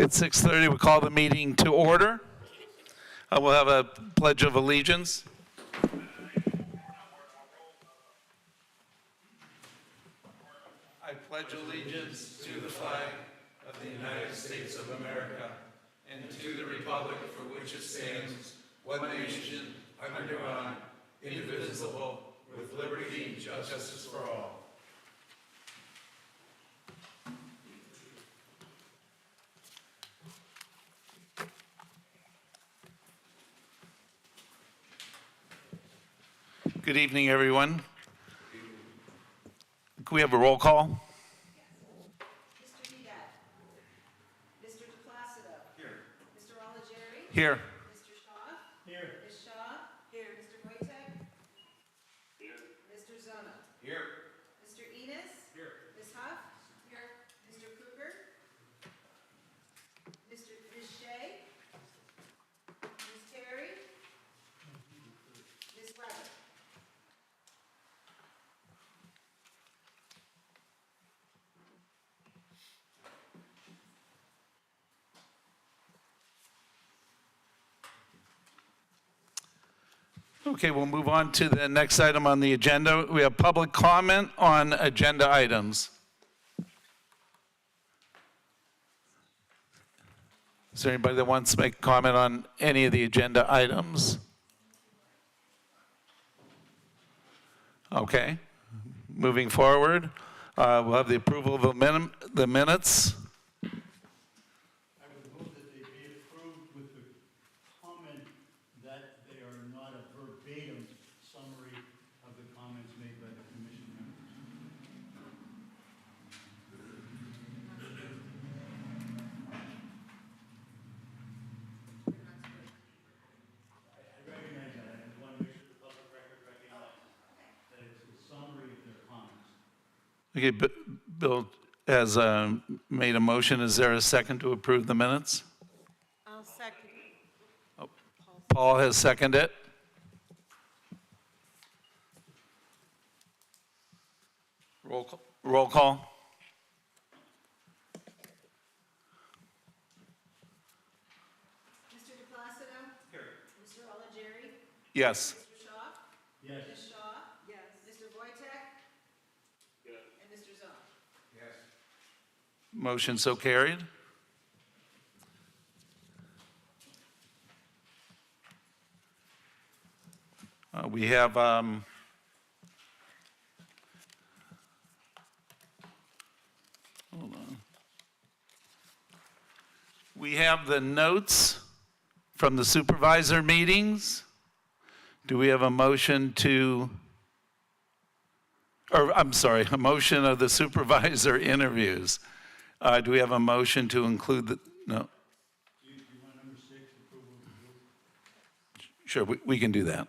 It's 6:30. We call the meeting to order. We'll have a pledge of allegiance. I pledge allegiance to the flag of the United States of America and to the republic for which it stands, one nation, under God, indivisible, with liberty and justice for all. Good evening, everyone. Can we have a roll call? Mr. Didat. Mr. DePlacido. Here. Mr. Oligieri. Here. Mr. Shaw. Here. Ms. Shaw. Here. Mr. Wojtek. Here. Mr. Zona. Here. Mr. Enos. Here. Ms. Huff. Here. Mr. Kruger. Ms. Shea. Ms. Terry. Ms. Weber. Okay, we'll move on to the next item on the agenda. We have public comment on agenda items. Is there anybody that wants to make a comment on any of the agenda items? Okay, moving forward, we'll have the approval of the minutes. I would move that they be approved with the comment that they are not a verbatim summary of the comments made by the commission members. I recognize that. I just want to make sure the public record recognizes that it's a summary of their comments. Okay, Bill has made a motion. Is there a second to approve the minutes? I'll second. Paul has seconded it. Roll call. Mr. DePlacido. Here. Mr. Oligieri. Yes. Mr. Shaw. Yes. Ms. Shaw. Yes. Mr. Wojtek. Yes. And Mr. Zona. Motion so carried. We have hold on. We have the notes from the supervisor meetings. Do we have a motion to, or I'm sorry, a motion of the supervisor interviews? Do we have a motion to include the, no? Do you want number 6, approval of the group? Sure, we can do that.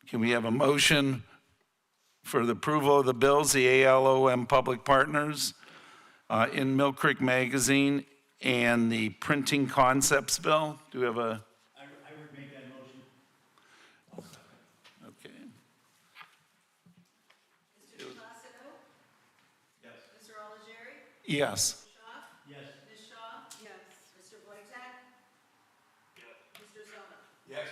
Can we have a motion for the approval of the bills, the ALOM Public Partners, in Mill Creek Magazine, and the Printing Concepts Bill? Do we have a, I would make that motion. okay. Mr. DePlacido. Yes. Mr. Oligieri. Yes. Mr. Shaw. Yes. Ms. Shaw. Yes. Mr. Wojtek. Yes. Mr. Zona. Yes.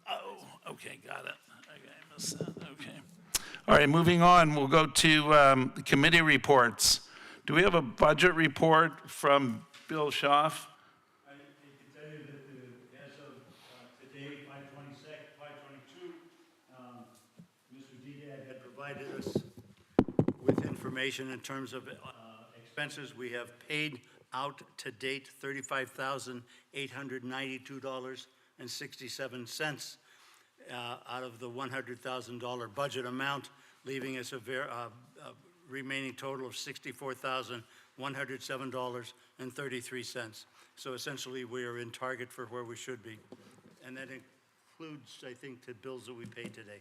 Oh, okay, got it. Okay, I missed that, okay. All right, moving on, we'll go to the committee reports. Do we have a budget report from Bill Schaaf? I can tell you that as of today, 5/22, Mr. Didat had provided us with information in terms of expenses. We have paid out to date $35,892.67 out of the $100,000 budget amount, leaving us a remaining total of $64,107.33. So essentially, we are in target for where we should be. And that includes, I think, the bills that we paid today.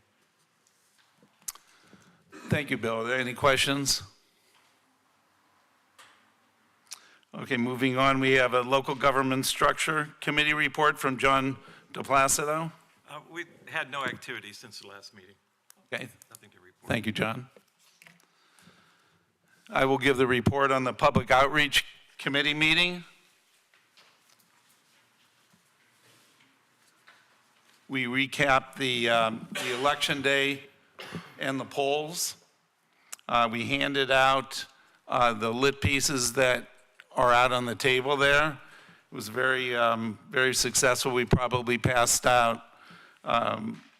Thank you, Bill. Are there any questions? Okay, moving on, we have a local government structure committee report from John DePlacido. We had no activity since the last meeting. Okay, Nothing to report. thank you, John. I will give the report on the Public Outreach Committee meeting. We recapped the election day and the polls. We handed out the lit pieces that are out on the table there. It was very, very successful. We probably passed out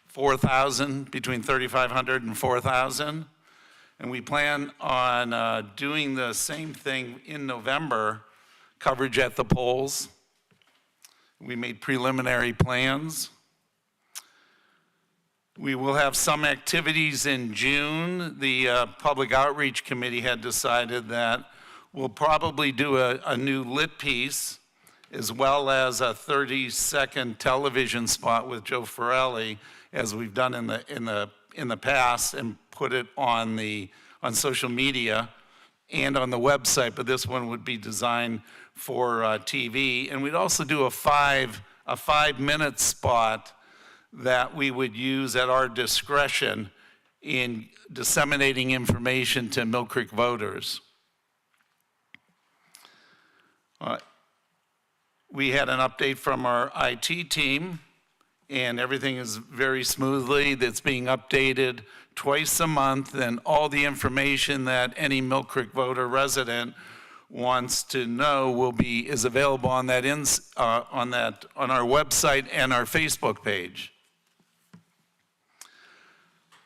4,000, between 3,500 and 4,000. And we plan on doing the same thing in November, coverage at the polls. We made preliminary plans. We will have some activities in June. The Public Outreach Committee had decided that we'll probably do a new lit piece as well as a 30-second television spot with Joe Farrelly, as we've done in the past, and put it on social media and on the website. But this one would be designed for TV, and we'd also do a 5-minute spot that we would use at our discretion in disseminating information to Mill Creek voters. We had an update from our IT team, and everything is very smoothly. That's being updated twice a month, and all the information that any Mill Creek voter resident wants to know is available on that on our website and our Facebook page.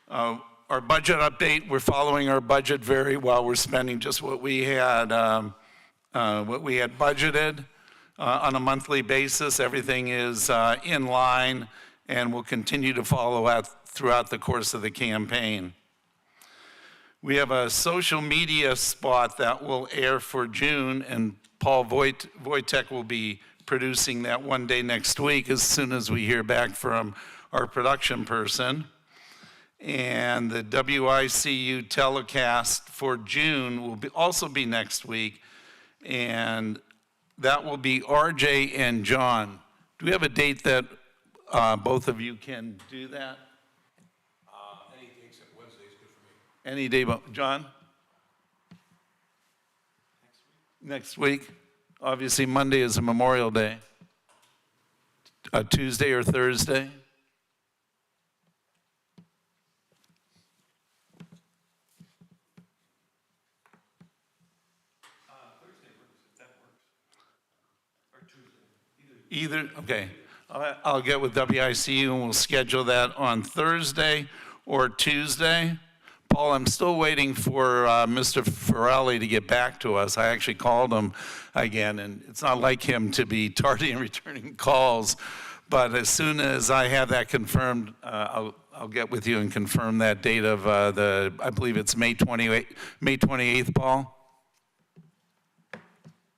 Our budget update, we're following our budget very well. We're spending just what we had budgeted on a monthly basis. Everything is in line, and will continue to follow out throughout the course of the campaign. We have a social media spot that will air for June, and Paul Wojtek will be producing that one day next week as soon as we hear back from our production person. And the WICU telecast for June will also be next week, and that will be RJ and John. Do we have a date that both of you can do that? Any day except Wednesday is good for me. Any day, but John? Next week? Obviously, Monday is a Memorial Day. Tuesday or Thursday? Thursday works, if that works. Or Tuesday, Either, okay. I'll get with WICU and we'll schedule that on Thursday or Tuesday. Paul, I'm still waiting for Mr. Farrelly to get back to us. I actually called him again, and it's not like him to be tardy in returning calls. But as soon as I have that confirmed, I'll get with you and confirm that date of I believe it's May 28th, Paul?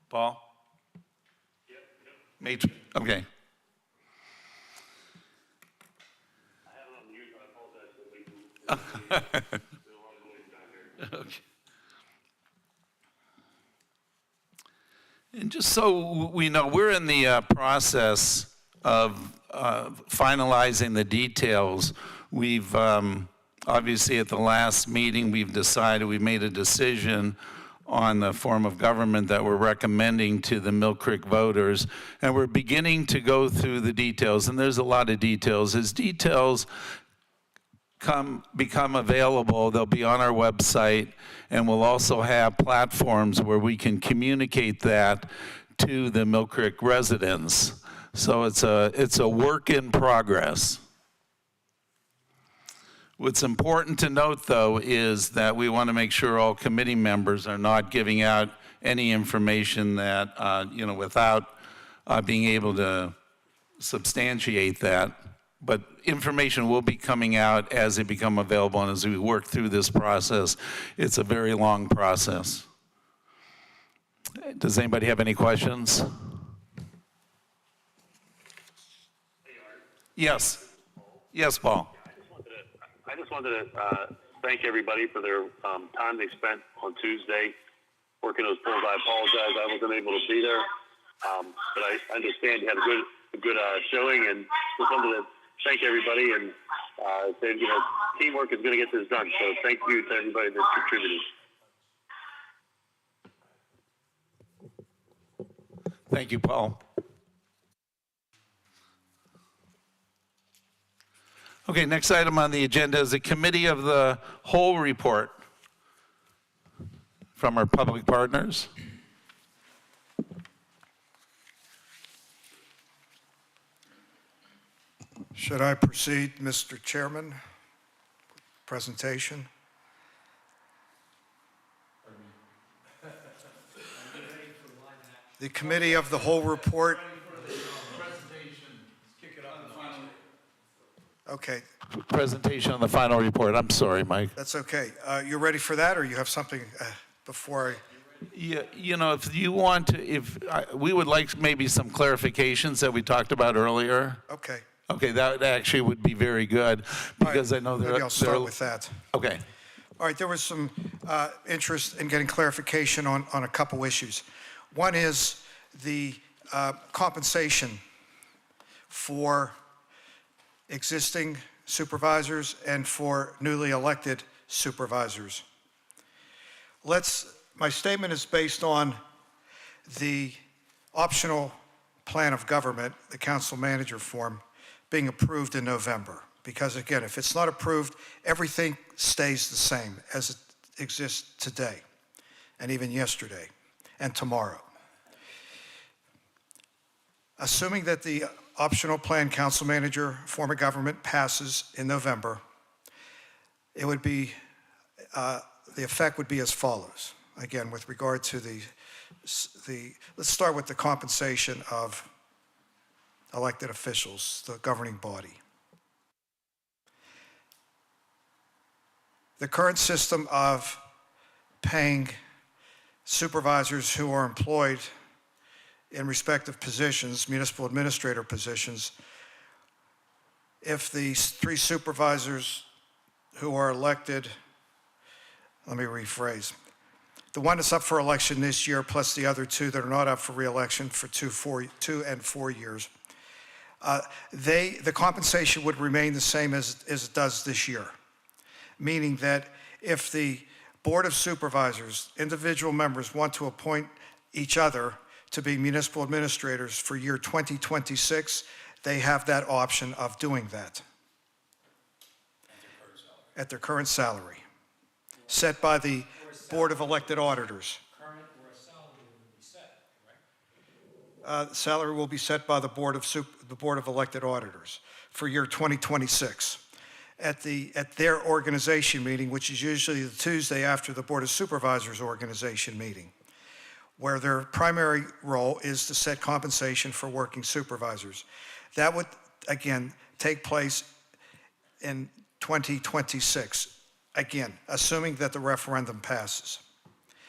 Paul? Yep. Okay. I have it on mute, I apologize for waiting. There's a lot of noise down here. Okay. And just so we know, we're in the process of finalizing the details. We've obviously at the last meeting, we've made a decision on the form of government that we're recommending to the Mill Creek voters. And we're beginning to go through the details, and there's a lot of details. As details become available, they'll be on our website, and we'll also have platforms where we can communicate that to the Mill Creek residents. So it's a work in progress. What's important to note, though, is that we want to make sure all committee members are not giving out any information that, without being able to substantiate that. But information will be coming out as they become available, and as we work through this process. It's a very long process. Does anybody have any questions? Yes. Yes, Paul. I just wanted to thank everybody for their time they spent on Tuesday working those polls. I apologize I wasn't able to be there, but I understand you had a good showing, and just wanted to thank everybody and say, teamwork is going to get this done. So thank you to everybody that contributed. Thank you, Paul. Okay, next item on the agenda is the Committee of the Whole report from our public partners. Should I proceed, Mr. Chairman? Presentation? The Committee of the Whole report. Okay, Presentation on the final report. I'm sorry, Mike. that's okay. You ready for that, or you have something before I? Yeah, you know, if you want to, we would like maybe some clarifications that we talked about earlier. Okay. Okay, that actually would be very good, because I know there are... Maybe I'll start with that. Okay. All right, there was some interest in getting clarification on a couple issues. One is the compensation for existing supervisors and for newly elected supervisors. My statement is based on the optional plan of government, the council manager form, being approved in November. Because again, if it's not approved, everything stays the same as it exists today, and even yesterday, and tomorrow. Assuming that the optional plan council manager form of government passes in November, it would be, the effect would be as follows. Again, with regard to let's start with the compensation of elected officials, the governing body. The current system of paying supervisors who are employed in respective positions, municipal administrator positions, if the 3 supervisors who are elected, let me rephrase, the one that's up for election this year plus the other 2 that are not up for re-election for 2 and 4 years, the compensation would remain the same as it does this year. Meaning that if the Board of Supervisors, individual members want to appoint each other to be municipal administrators for year 2026, they have that option of doing that. At their current salary. Set by the Board of Elected Auditors. Current or a salary will be set, correct? Salary will be set by the Board of Elected Auditors for year 2026. At their organization meeting, which is usually the Tuesday after the Board of Supervisors organization meeting, where their primary role is to set compensation for working supervisors. That would, again, take place in 2026, again, assuming that the referendum passes.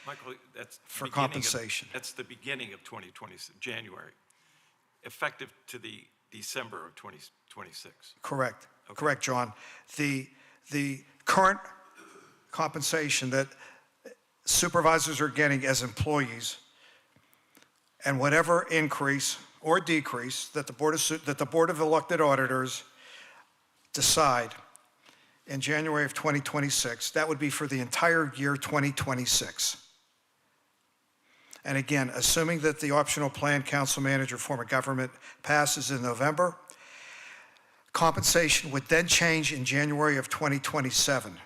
Michael, that's the For beginning compensation. That's the beginning of 2026, January, effective to the December of 2026. Correct. Okay. Correct, John. The current compensation that supervisors are getting as employees, and whatever increase or decrease that the Board of Elected Auditors decide in January of 2026, that would be for the entire year 2026. And again, assuming that the optional plan council manager form of government passes in November, compensation would then change in January of 2027.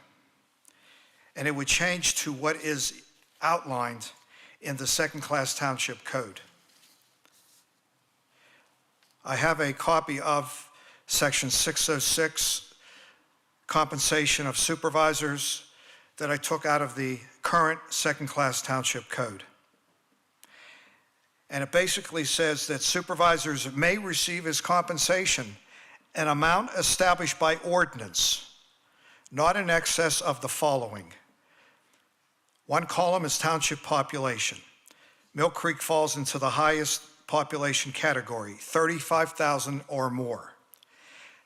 And it would change to what is outlined in the second-class township code. I have a copy of section 606, compensation of supervisors, that I took out of the current second-class township code. And it basically says that supervisors may receive as compensation an amount established by ordinance, not in excess of the following. One column is township population. Mill Creek falls into the highest population category, 35,000 or more.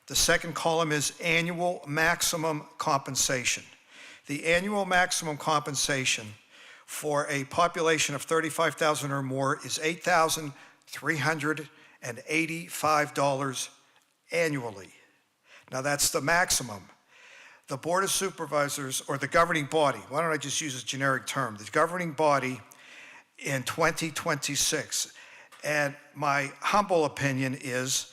The second column is annual maximum compensation. The annual maximum compensation for a population of 35,000 or more is $8,385 annually. Now that's the maximum. The Board of Supervisors, or the governing body, why don't I just use a generic term? The governing body in 2026 And my humble opinion is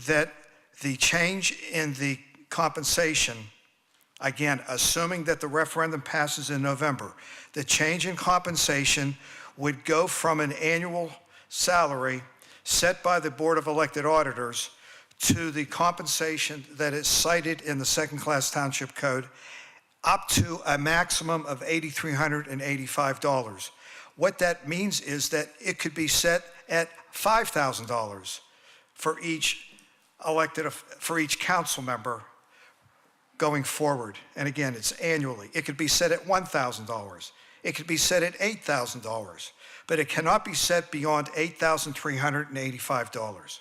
that the change in the compensation, again, assuming that the referendum passes in November, the change in compensation would go from an annual salary set by the Board of Elected Auditors to the compensation that is cited in the second-class township code, up to a maximum of $8,385. What that means is that it could be set at $5,000 for each council member going forward. And again, it's annually. It could be set at $1,000. It could be set at $8,000, but it cannot be set beyond $8,385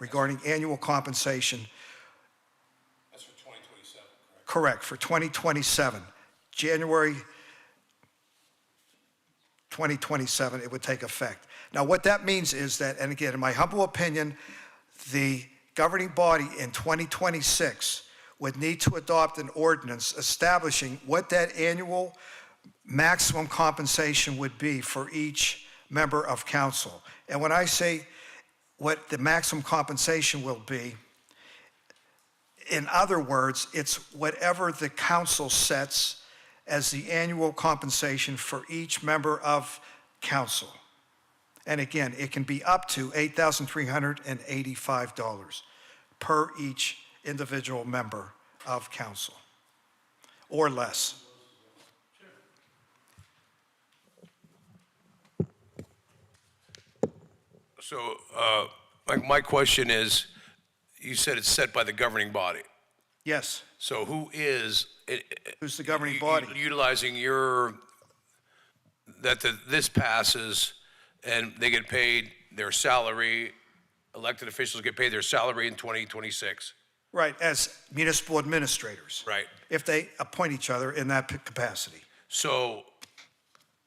regarding annual compensation. That's for 2027, correct? Correct, for 2027. January 2027, it would take effect. Now, what that means is that, and again, in my humble opinion, the governing body in 2026 would need to adopt an ordinance establishing what that annual maximum compensation would be for each member of council. And when I say what the maximum compensation will be, in other words, it's whatever the council sets as the annual compensation for each member of council. And again, it can be up to $8,385 per each individual member of council, or less. So, my question is, you said it's set by the governing body. Yes, So who is? who's the governing body? Utilizing this passes and they get paid their salary, elected officials get paid their salary in 2026. Right, as municipal administrators. Right. If they appoint each other in that capacity. So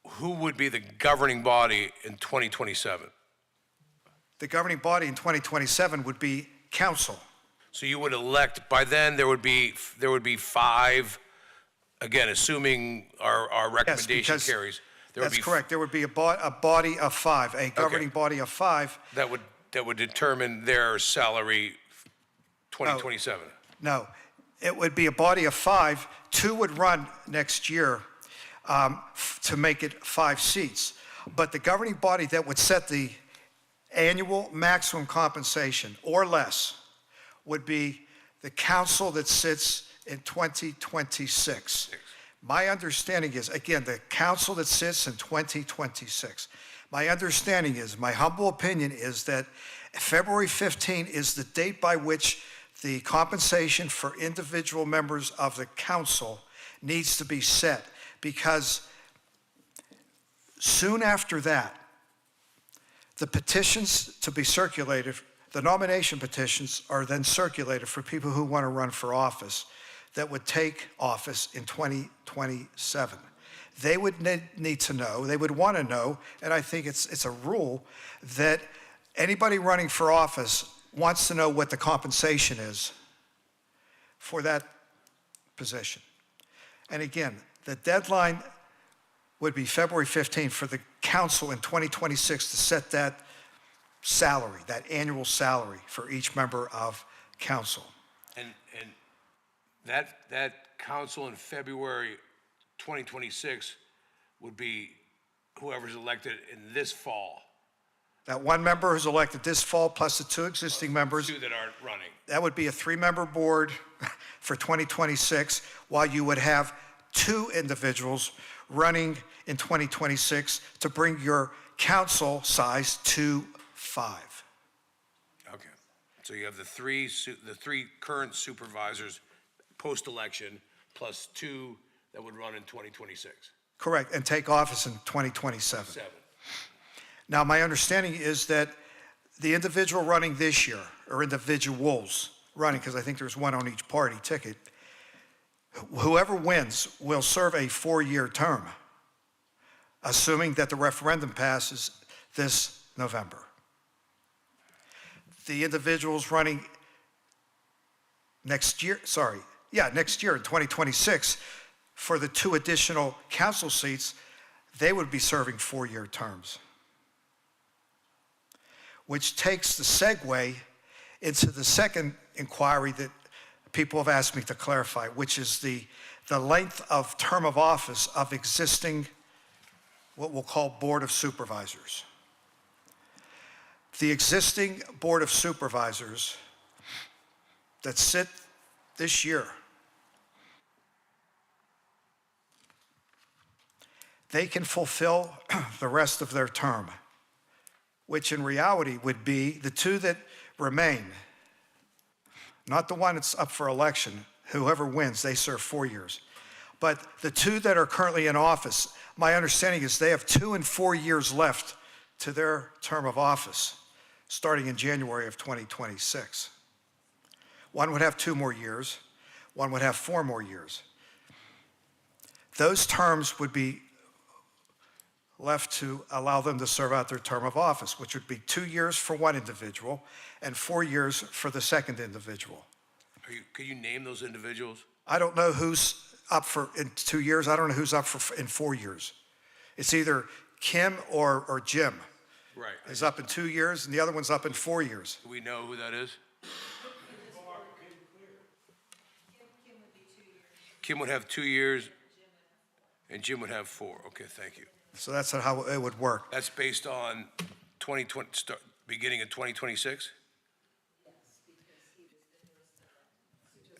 who would be the governing body in 2027? The governing body in 2027 would be council. So you would elect, by then, there would be five, again, assuming our recommendation because carries. There would That's be correct. There would be a body of five, a governing body of five. That would determine their salary 2027. No, it would be a body of five. Two would run next year to make it 5 seats. But the governing body that would set the annual maximum compensation or less would be the council that sits in 2026. My understanding is, again, the council that sits in 2026. My understanding is, my humble opinion is that February 15 is the date by which the compensation for individual members of the council needs to be set, because soon after that, the petitions to be circulated, the nomination petitions are then circulated for people who want to run for office that would take office in 2027. They would need to know, they would want to know, and I think it's a rule, that anybody running for office wants to know what the compensation is for that position. And again, the deadline would be February 15th for the council in 2026 to set that salary, that annual salary for each member of council. And that council in February 2026 would be whoever's elected in this fall. That one member who's elected this fall, plus the 2 existing members, Two that aren't running. that would be a 3-member board for 2026, while you would have 2 individuals running in 2026 to bring your council size to 5. Okay. So you have the three current supervisors post-election plus 2 that would run in 2026. Correct, and take office in 2027. 7. Now, my understanding is that the individual running this year, or individuals running, because I think there's one on each party ticket, whoever wins will serve a 4-year term, assuming that the referendum passes this November. The individuals running next year in 2026, for the 2 additional council seats, they would be serving 4-year terms. which takes the segue into the second inquiry that people have asked me to clarify, which is the length of term of office of existing, what we'll call Board of Supervisors. The existing Board of Supervisors that sit this year, they can fulfill the rest of their term, which in reality would be the two that remain, not the one that's up for election. Whoever wins, they serve 4 years. But the two that are currently in office, my understanding is they have 2 and 4 years left to their term of office, starting in January of 2026. One would have 2 more years, one would have 4 more years. Those terms would be left to allow them to serve out their term of office, which would be 2 years for one individual and 4 years for the second individual. Can you name those individuals? I don't know who's up for in 2 years. I don't know who's up in 4 years. It's either Kim or Jim Right. is up in 2 years, and the other one's up in 4 years. Do we know who that is? Kim would have 2 years, and Jim would have 4. Okay, thank you. So that's how it would work. That's based on 2020, beginning of 2026?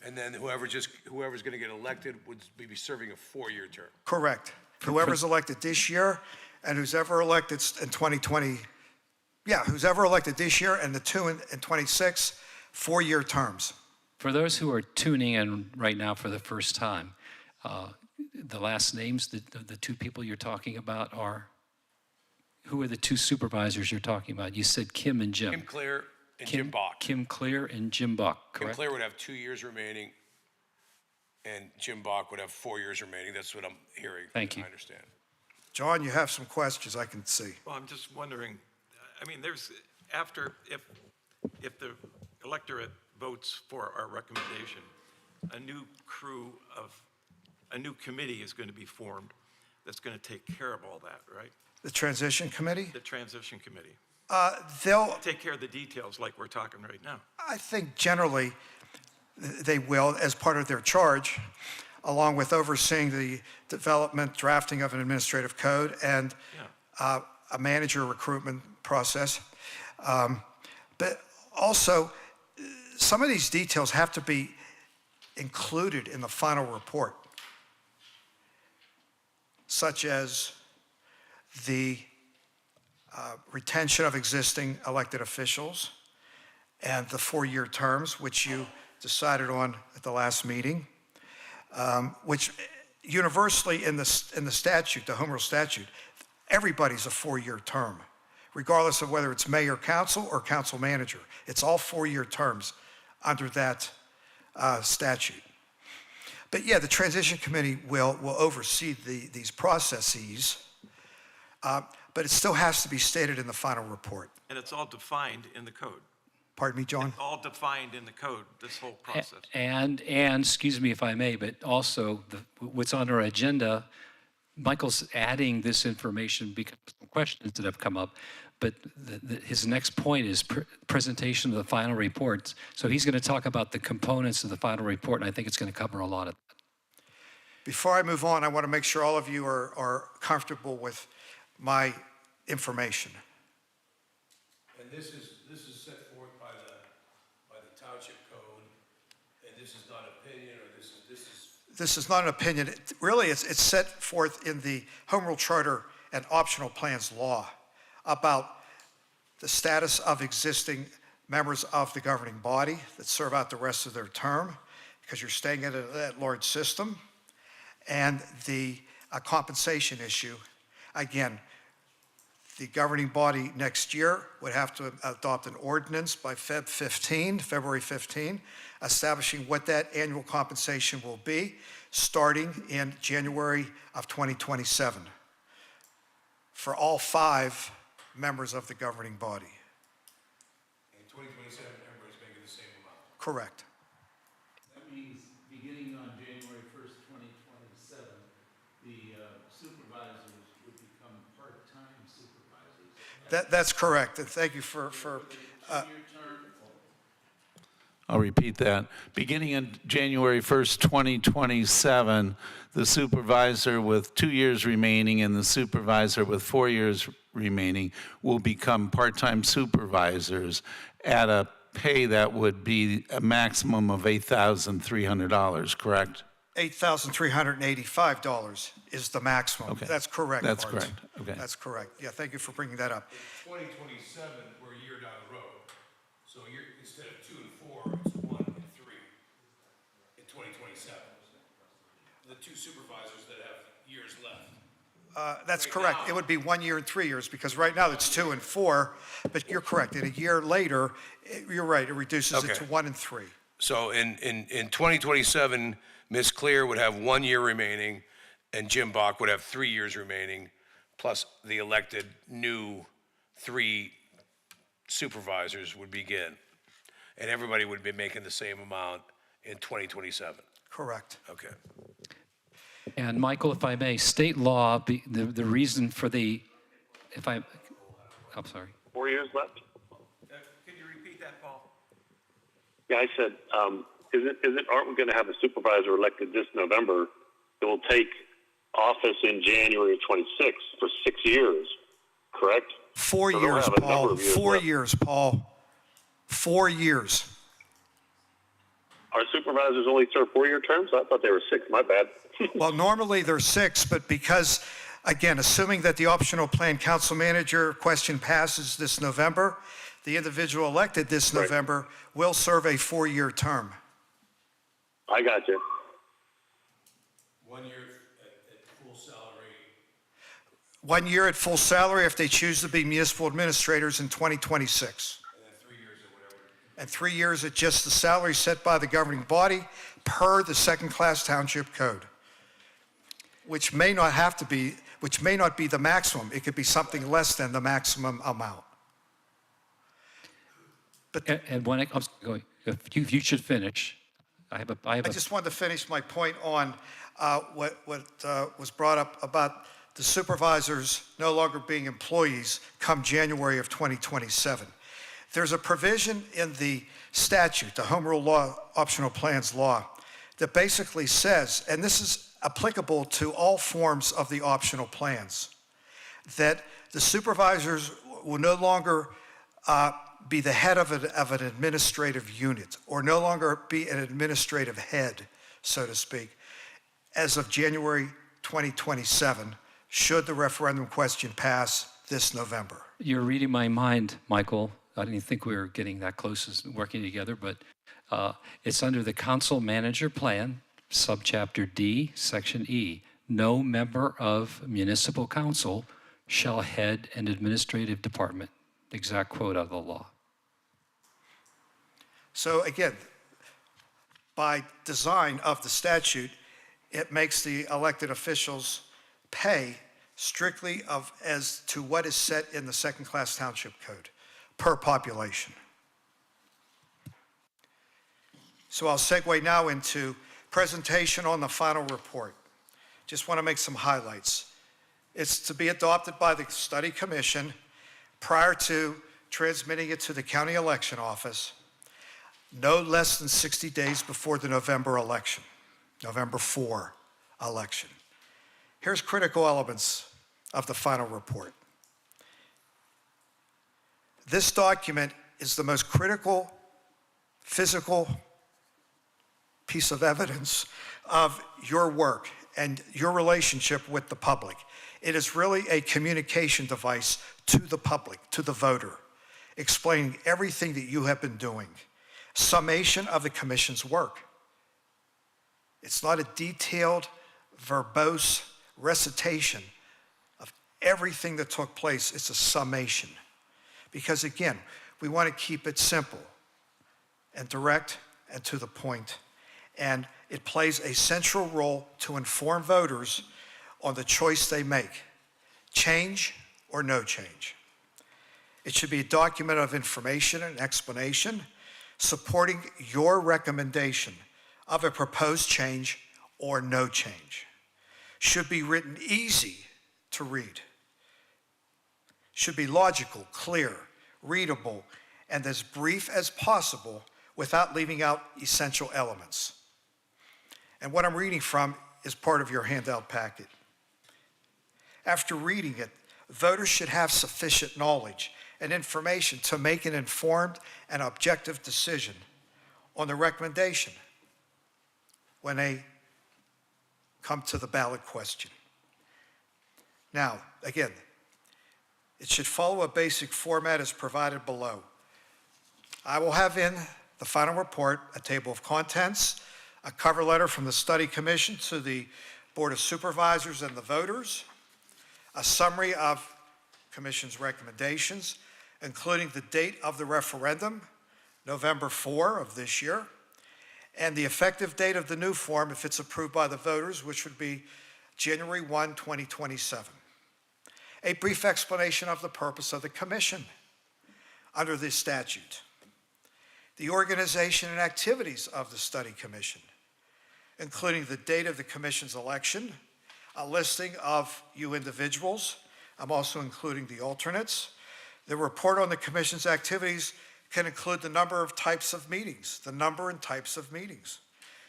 And then whoever's going to get elected would be serving a 4-year term. Correct. Whoever's elected this year and who's ever elected in 2020, who's ever elected this year and the 2 in 26, 4-year terms. For those who are tuning in right now for the first time, the last names, the 2 people you're talking about who are the 2 supervisors you're talking about? You said Kim and Jim. Kim Clear and Jim Bach. Kim Clear and Jim Bach, Kim correct? Clear would have 2 years remaining, and Jim Bach would have 4 years remaining. That's what I'm hearing. Thank you. I understand. John, you have some questions I can see. Well, I'm just wondering, I mean, if the electorate votes for our recommendation, a new committee is going to be formed that's going to take care of all that, right? The Transition Committee, The transition committee. they'll, Take care of the details like we're talking right now. I think generally they will, as part of their charge, along with overseeing the development, drafting of an administrative code and Yeah. a manager recruitment process. But also, some of these details have to be included in the final report, such as the retention of existing elected officials and the 4-year terms, which you decided on at the last meeting, which universally in the statute, the Home Rule statute, everybody's a 4-year term, regardless of whether it's mayor, council, or council manager. It's all 4-year terms under that statute. But yeah, the Transition Committee will oversee these processes, but it still has to be stated in the final report. And it's all defined in the code. Pardon me, John? It's all defined in the code, this whole process. And excuse me if I may, but also what's on our agenda, Michael's adding this information because of questions that have come up, but his next point is presentation of the final report. So he's going to talk about the components of the final report, and I think it's going to cover a lot of that. Before I move on, I want to make sure all of you are comfortable with my information. And this is set forth by the township code, and this is not opinion, or this is. This is not an opinion. Really, it's set forth in the Home Rule Charter and Optional Plans Law about the status of existing members of the governing body that serve out the rest of their term, because you're staying in an at-large system, and the compensation issue. Again, the governing body next year would have to adopt an ordinance by February 15, establishing what that annual compensation will be, starting in January of 2027 for all 5 members of the governing body. In 2027, everybody's making the same amount. Correct. That means beginning on January 1st, 2027, the supervisors would become part-time supervisors. That's correct, and thank you for I'll repeat that. Beginning on January 1st, 2027, the supervisor with 2 years remaining and the supervisor with 4 years remaining will become part-time supervisors at a pay that would be a maximum of $8,300, correct? $8,385 is the maximum. Okay. That's correct, That's Bart. correct. Okay. That's correct. Yeah, thank you for bringing that up. 2027, we're a year down the road. So you're, instead of 2 and 4, it's 1 and 3 in 2027. The two supervisors that have years left. That's Right correct. now- It would be 1 year and 3 years, because right now it's 2 and 4, but you're correct. In a year later, you're right, it reduces it Okay. to 1 and 3. So in 2027, Ms. Clear would have 1 year remaining, and Jim Bach would have 3 years remaining, plus the elected new 3 supervisors would begin. And everybody would be making the same amount in 2027. Correct. Okay. And Michael, if I may, state law, the reason for the, I'm sorry. 4 years left? Can you repeat that, Paul? Yeah, I said, aren't we going to have a supervisor elected this November that will take office in January of 26 for 6 years, correct? 4 So they'll years, have a number Paul. of years 4 left. years, Paul. 4 years. Our supervisors only serve 4-year terms? I thought they were 6, my bad. Well, normally there's 6, but because, again, assuming that the optional plan council manager question passes this November, the individual elected this Right. November will serve a 4-year term. I got you. 1 year at full salary. 1 year at full salary if they choose to be municipal administrators in 2026. And then 3 years or whatever. And 3 years at just the salary set by the governing body per the second-class township code, which may not be the maximum. It could be something less than the maximum amount. And when it comes, if you should finish. I just wanted to finish my point on what was brought up about the supervisors no longer being employees come January of 2027. There's a provision in the statute, the Home Rule Law, Optional Plans Law, that basically says, and this is applicable to all forms of the optional plans, that the supervisors will no longer be the head of an administrative unit, or no longer be an administrative head, so to speak, as of January 2027, should the referendum question pass this November. You're reading my mind, Michael. I didn't think we were getting that close as working together, but it's under the council manager plan, subchapter D, section E. No member of municipal council shall head an administrative department. Exact quote out of the law. So again, by design of the statute, it makes the elected officials pay strictly as to what is set in the second-class township code per population. So I'll segue now into presentation on the final report. Just want to make some highlights. It's to be adopted by the study commission prior to transmitting it to the county election office, no less than 60 days before the November election, November 4 election. Here's critical elements of the final report. This document is the most critical physical piece of evidence of your work and your relationship with the public. It is really a communication device to the public, to the voter, explaining everything that you have been doing. Summation of the commission's work. It's not a detailed, verbose recitation of everything that took place. It's a summation. Because again, we want to keep it simple and direct and to the point. And it plays a central role to inform voters on the choice they make, change or no change. It should be a document of information and explanation supporting your recommendation of a proposed change or no change. Should be written easy to read. should be logical, clear, readable, and as brief as possible without leaving out essential elements. And what I'm reading from is part of your handout packet. After reading it, voters should have sufficient knowledge and information to make an informed and objective decision on the recommendation when they come to the ballot question. Now, again, it should follow a basic format as provided below. I will have in the final report a table of contents, a cover letter from the study commission to the Board of Supervisors and the voters, a summary of commission's recommendations, including the date of the referendum, November 4 of this year, and the effective date of the new form if it's approved by the voters, which would be January 1, 2027. A brief explanation of the purpose of the commission under this statute, the organization and activities of the study commission, including the date of the commission's election, a listing of you individuals. I'm also including the alternates. The report on the commission's activities can include the number and types of meetings,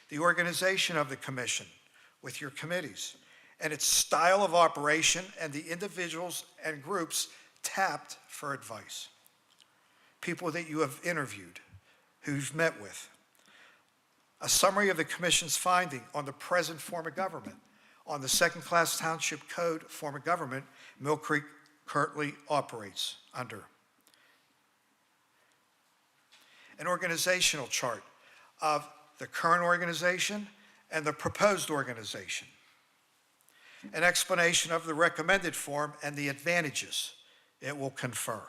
the organization of the commission with your committees, and its style of operation, and the individuals and groups tapped for advice. People that you have interviewed, who you've met with. A summary of the commission's finding on the present form of government, on the second-class township code form of government Mill Creek currently operates under. An organizational chart of the current organization and the proposed organization. An explanation of the recommended form and the advantages it will confer.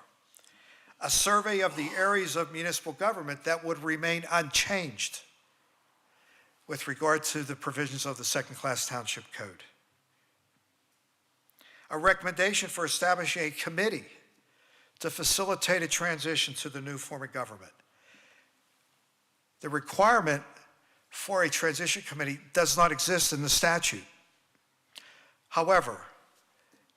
A survey of the areas of municipal government that would remain unchanged with regard to the provisions of the second-class township code. A recommendation for establishing a committee to facilitate a transition to the new form of government. The requirement for a transition committee does not exist in the statute. However,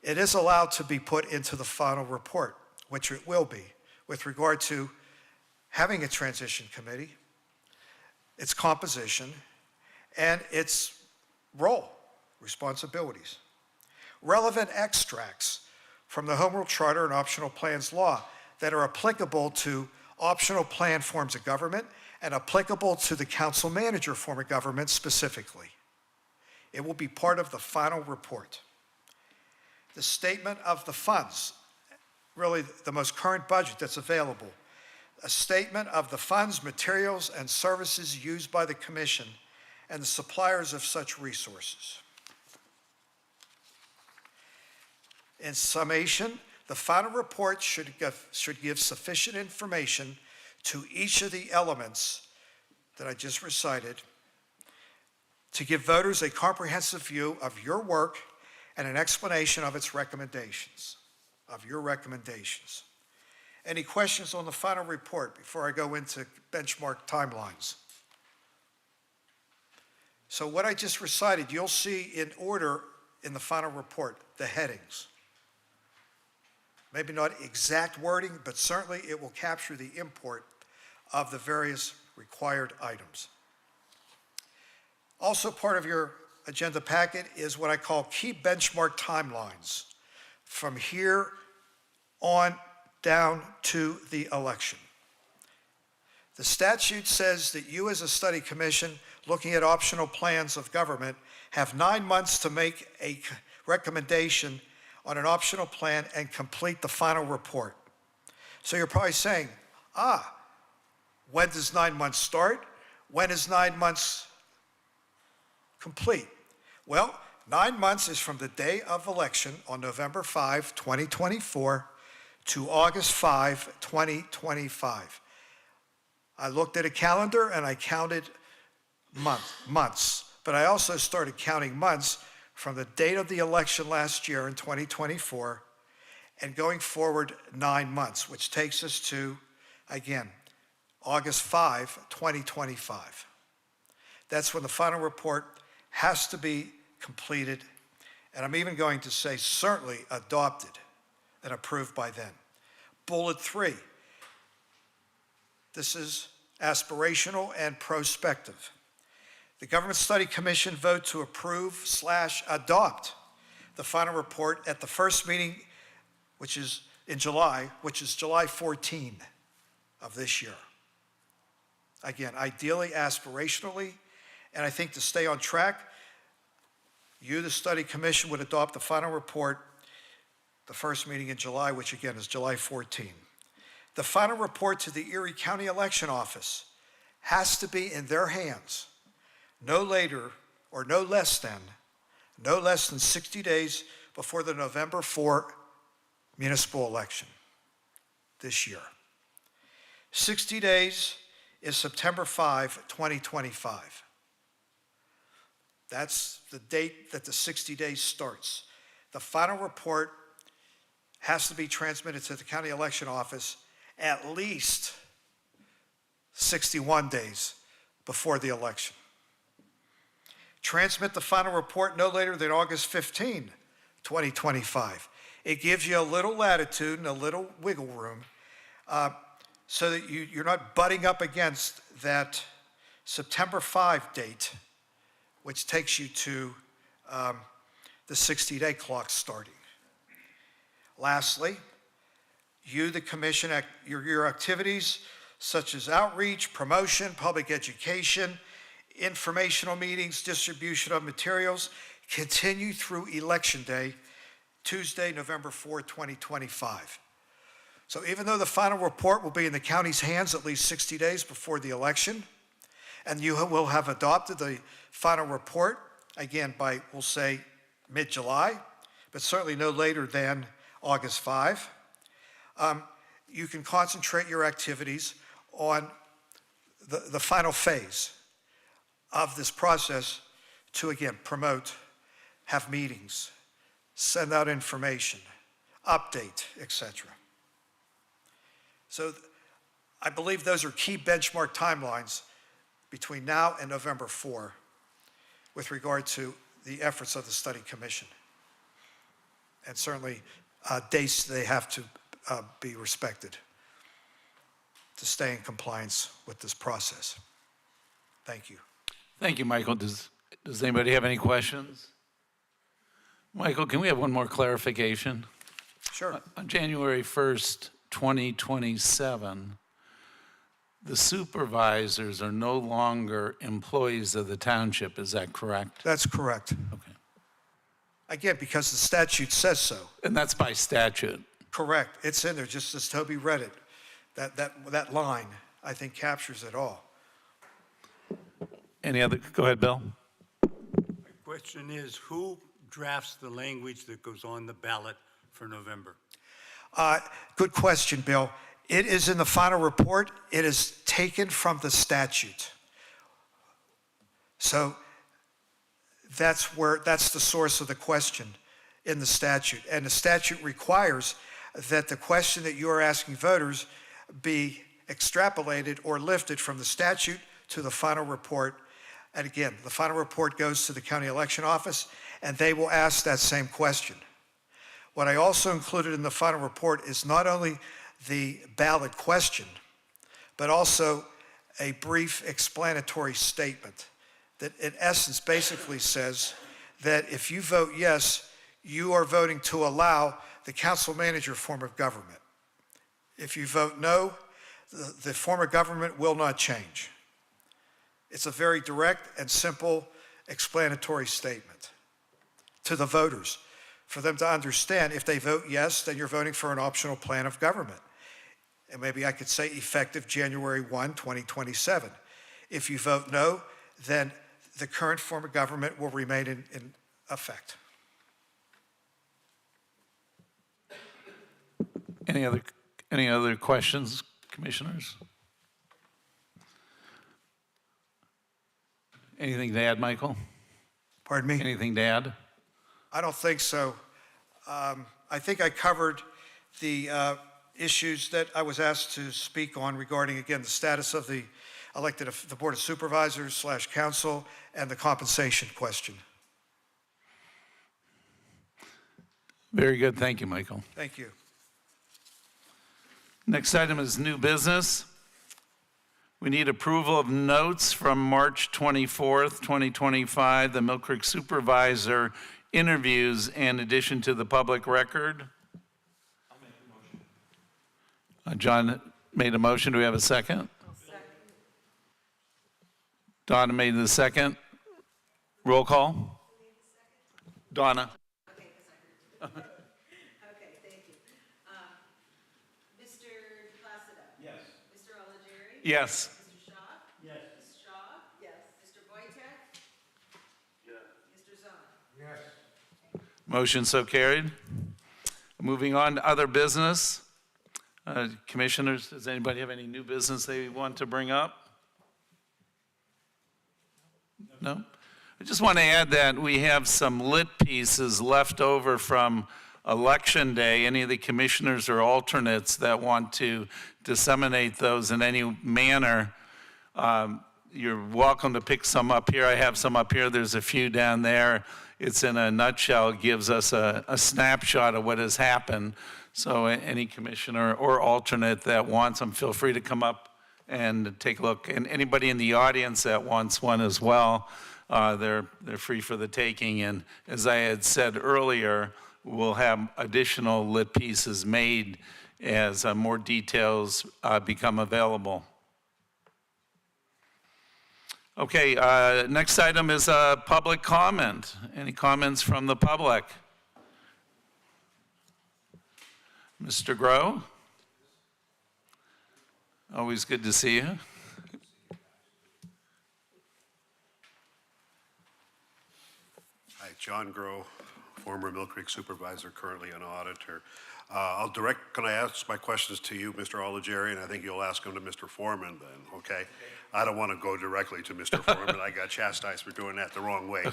it is allowed to be put into the final report, which it will be, with regard to having a transition committee, its composition, and its role, responsibilities. Relevant extracts from the Home Rule Charter and Optional Plans Law that are applicable to optional plan forms of government and applicable to the council manager form of government specifically. It will be part of the final report. The statement of the funds, really the most current budget that's available, a statement of the funds, materials, and services used by the commission and the suppliers of such resources. In summation, the final report should give sufficient information to each of the elements that I just recited to give voters a comprehensive view of your work and an explanation of its recommendations, of your recommendations. Any questions on the final report before I go into benchmark timelines? So what I just recited, you'll see in order in the final report, the headings. Maybe not exact wording, but certainly it will capture the import of the various required items. Also part of your agenda packet is what I call key benchmark timelines from here on down to the election. The statute says that you as a study commission looking at optional plans of government have 9 months to make a recommendation on an optional plan and complete the final report. So you're probably saying, when does 9 months start? When is 9 months complete? Well, 9 months is from the day of election on November 5, 2024 to August 5, 2025. I looked at a calendar and I counted months, but I also started counting months from the date of the election last year in 2024 and going forward 9 months, which takes us to, again, August 5, 2025. That's when the final report has to be completed, and I'm even going to say certainly adopted and approved by then. Bullet 3, this is aspirational and prospective. The Government Study Commission vote to approve/adopt the final report at the first meeting, which is in July, which is July 14 of this year. Again, ideally, aspirationally, and I think to stay on track, you, the study commission, would adopt the final report the first meeting in July, which again is July 14. The final report to the Erie County Election Office has to be in their hands no later or no less than 60 days before the November 4 municipal election this year. 60 days is September 5, 2025. That's the date that the 60 days starts. The final report has to be transmitted to the county election office at least 61 days before the election. Transmit the final report no later than August 15, 2025. It gives you a little latitude and a little wiggle room so that you're not butting up against that September 5 date, which takes you to the 60-day clock starting. Lastly, you, the commission, your activities such as outreach, promotion, public education, informational meetings, distribution of materials, continue through Election Day, Tuesday, November 4, 2025. So even though the final report will be in the county's hands at least 60 days before the election, and you will have adopted the final report, again, by, we'll say, mid-July, but certainly no later than August 5, you can concentrate your activities on the final phase of this process to, again, promote, have meetings, send out information, update, etc. So I believe those are key benchmark timelines between now and November 4 with regard to the efforts of the study commission. And certainly dates they have to be respected to stay in compliance with this process. Thank you. Thank you, Michael. Does anybody have any questions? Michael, can we have one more clarification? Sure. On January 1st, 2027, the supervisors are no longer employees of the township, is that correct? That's correct. Okay. Again, because the statute says so. And that's by statute? Correct. It's in there, just as Toby read it. That line, I think, captures it all. Any other, go ahead, Bill. My question is, who drafts the language that goes on the ballot for November? Good question, Bill. It is in the final report. It is taken from the statute. So that's the source of the question in the statute. And the statute requires that the question that you are asking voters be extrapolated or lifted from the statute to the final report. And again, the final report goes to the county election office, and they will ask that same question. What I also included in the final report is not only the ballot question, but also a brief explanatory statement that in essence basically says that if you vote yes, you are voting to allow the council manager form of government. If you vote no, the form of government will not change. It's a very direct and simple explanatory statement to the voters for them to understand if they vote yes, then you're voting for an optional plan of government. And maybe I could say effective January 1, 2027. If you vote no, then the current form of government will remain in effect. Any other questions, commissioners? Anything to add, Michael? Pardon me? Anything to add? I don't think so. I think I covered the issues that I was asked to speak on regarding, again, the status of the Board of Supervisors / council and the compensation question. Very good. Thank you, Michael. Thank you. Next item is new business. We need approval of notes from March 24th, 2025, the Mill Creek Supervisor interviews in addition to the public record. I'll make the motion. John made a motion. Do we have a second? Donna made the second. Roll call. Donna. Okay, thank you. Mr. DePlacido? Yes. Mr. Alighieri? Yes. Mr. Shaw? Yes. Ms. Shaw? Yes. Mr. Wojtek? Yes. Mr. Zahn? Motion so carried. Moving on to other business. Commissioners, does anybody have any new business they want to bring up? No? I just want to add that we have some lit pieces left over from Election Day. Any of the commissioners or alternates that want to disseminate those in any manner, you're welcome to pick some up here. I have some up here. There's a few down there. It's in a nutshell. It gives us a snapshot of what has happened. So any commissioner or alternate that wants them, feel free to come up and take a look. And anybody in the audience that wants one as well, they're free for the taking. And as I had said earlier, we'll have additional lit pieces made as more details become available. Okay, next item is public comment. Any comments from the public? Mr. Grow? Always good to see you. Hi, John Grow, former Mill Creek Supervisor, currently an auditor. Can I ask my questions to you, Mr. Alighieri, and I think you'll ask them to Mr. Foreman then, okay? I don't want to go directly to Mr. Foreman. I got chastised for doing that the wrong way.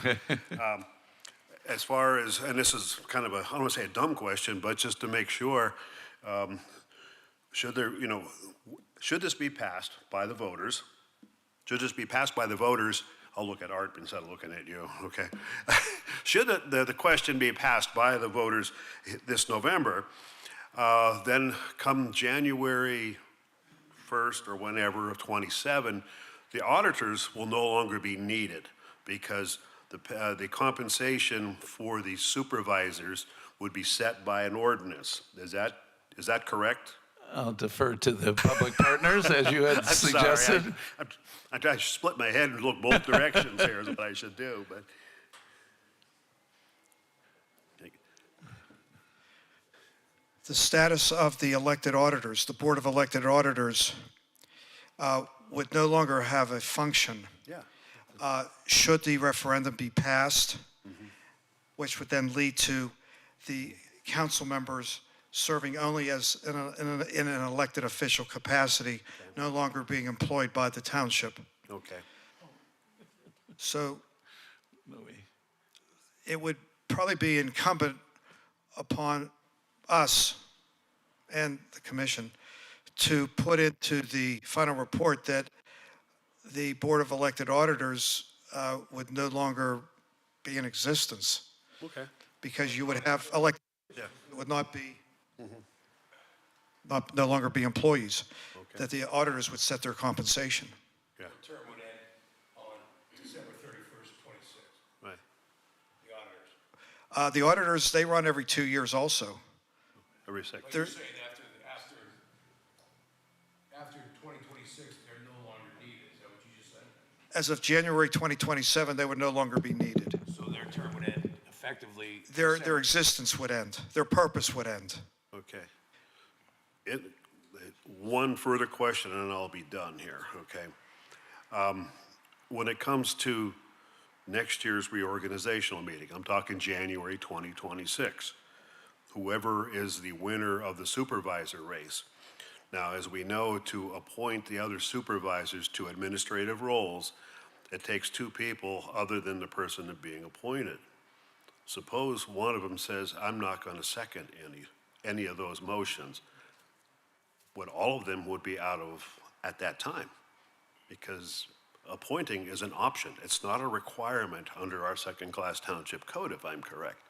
As far as, and this is kind of a, I don't want to say a dumb question, but just to make sure, should this be passed by the voters? Should this be passed by the voters? I'll look at Art instead of looking at you, okay? Should the question be passed by the voters this November, then come January 1st or whenever of 27, the auditors will no longer be needed because the compensation for the supervisors would be set by an ordinance. Is that correct? I'll defer to the public partners, as you had suggested. Sorry, I split my head and look both directions here is what I should do, but. The status of the elected auditors, the Board of Elected Auditors, would no longer have a function. Yeah. Should the referendum be passed, which would then lead to the council members serving only as in an elected official capacity, no longer being employed by the township. Okay. So it would probably be incumbent upon us and the commission to put into the final report that the Board of Elected Auditors would no longer be in existence. Okay. Because you would have elected, Yeah. would not be, no longer be employees. Okay. That the auditors would set their compensation. Yeah. Term would end on December 31st, 26. Right. The auditors. The auditors, they run every 2 years also. Every second. But you're saying after 2026, they're no longer needed, is that what you just said? As of January 2027, they would no longer be needed. So their term would end effectively. Their existence would end. Their purpose would end. Okay. One further question and I'll be done here, okay? When it comes to next year's reorganizational meeting, I'm talking January 2026, whoever is the winner of the supervisor race. Now, as we know, to appoint the other supervisors to administrative roles, it takes two people other than the person being appointed. Suppose one of them says, I'm not going to second any of those motions. Would all of them would be out of at that time? Because appointing is an option. It's not a requirement under our second-class township code, if I'm correct.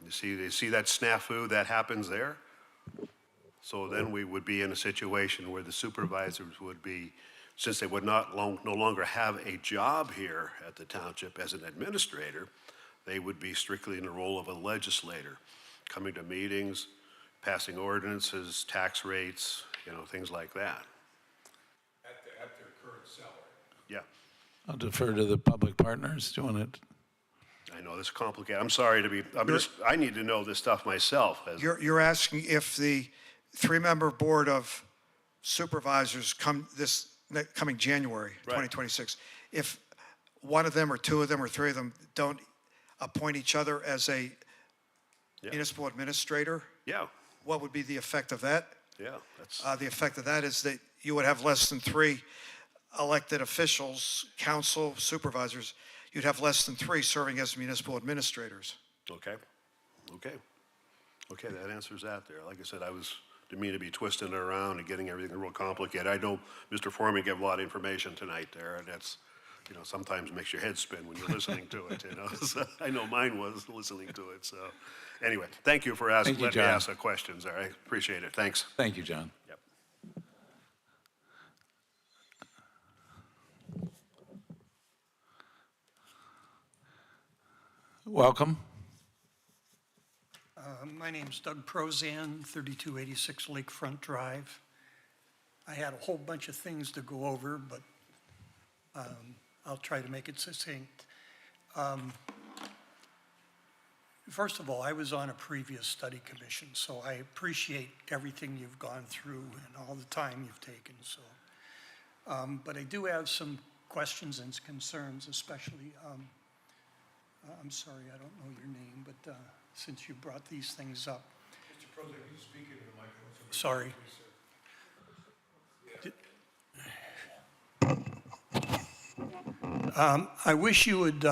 You see that snafu that happens there? So then we would be in a situation where the supervisors would be, since they would no longer have a job here at the township as an administrator, they would be strictly in the role of a legislator, coming to meetings, passing ordinances, tax rates, things like that. At their current salary. Yeah, I'll defer to the public partners. Do you want to? I know this is complicated. I'm sorry to be, I need to know this stuff myself. You're asking if the three-member Board of Supervisors coming January Right. 2026, if one of them or two of them or three of them don't appoint each other as a municipal administrator, Yeah, what would be the effect of that? yeah, that's, The effect of that is that you would have less than three elected officials, council, supervisors. You'd have less than three serving as municipal administrators. okay. Okay, that answers that there. Like I said, didn't mean to be twisting it around and getting everything real complicated. I know Mr. Foreman gave a lot of information tonight there, and that's, sometimes makes your head spin when you're listening to it, So I know mine was listening to it, so. Anyway, thank you for Thank you, letting me John. ask the questions there. I appreciate it. Thanks. Thank you, John. Yep. Welcome. My name's Doug Prozan, 3286 Lakefront Drive. I had a whole bunch of things to go over, but I'll try to make it succinct. First of all, I was on a previous study commission, so I appreciate everything you've gone through and all the time you've taken. So, but I do have some questions and concerns, especially. I'm sorry, I don't know your name, but since you brought these things up. Mr. President, can you speak into the microphone? Sorry. I wish you would,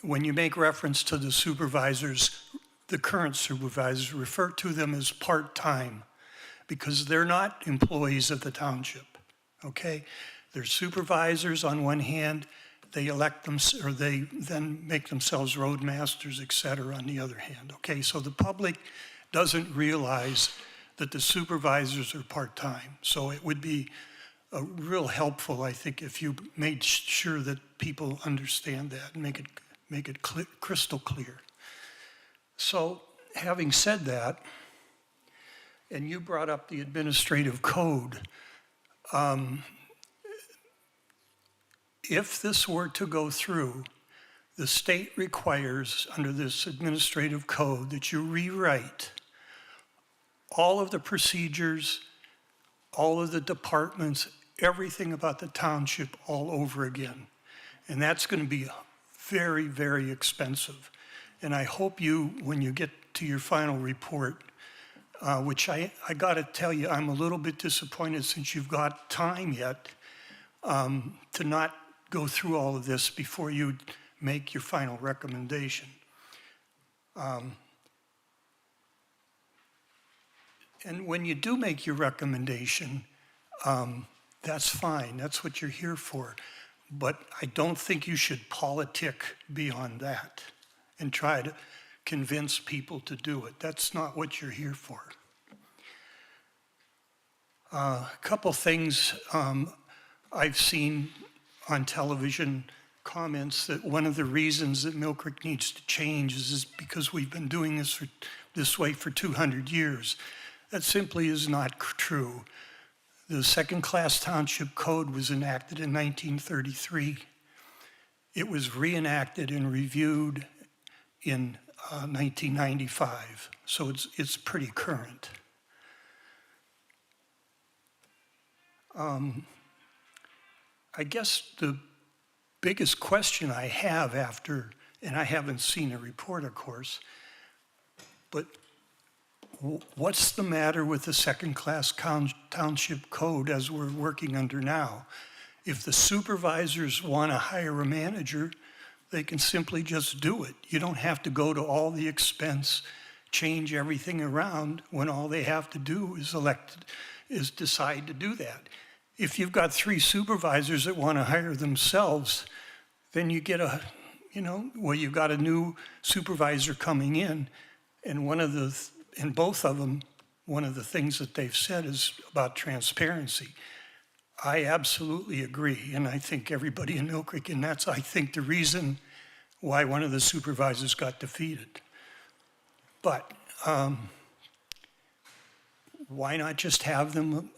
when you make reference to the supervisors, the current supervisors, refer to them as part-time, because they're not employees of the township, okay? They're supervisors on one hand, they elect them, or they then make themselves roadmasters, et cetera, on the other hand, okay? So the public doesn't realize that the supervisors are part-time. So it would be real helpful, I think, if you made sure that people understand that and make it crystal clear. So having said that, and you brought up the administrative code, if this were to go through, the state requires under this administrative code that you rewrite all of the procedures, all of the departments, everything about the township all over again. And that's going to be very, very expensive. And I hope you, when you get to your final report, which I got to tell you, I'm a little bit disappointed since you've got time yet to not go through all of this before you make your final recommendation. And when you do make your recommendation, that's fine. That's what you're here for. But I don't think you should politic beyond that and try to convince people to do it. That's not what you're here for. A couple things I've seen on television comments that one of the reasons that Mill Creek needs to change is because we've been doing this way for 200 years. That simply is not true. The second-class township code was enacted in 1933. It was reenacted and reviewed in 1995, so it's pretty current. I guess the biggest question I have after, and I haven't seen a report, of course, but what's the matter with the second-class township code as we're working under now? If the supervisors want to hire a manager, they can simply just do it. You don't have to go to all the expense, change everything around when all they have to do is decide to do that. If you've got 3 supervisors that want to hire themselves, then you get you've got a new supervisor coming in, and both of them one of the things that they've said is about transparency. I absolutely agree, and I think everybody in Mill Creek, and that's, I think, the reason why one of the supervisors got defeated. But why not just have them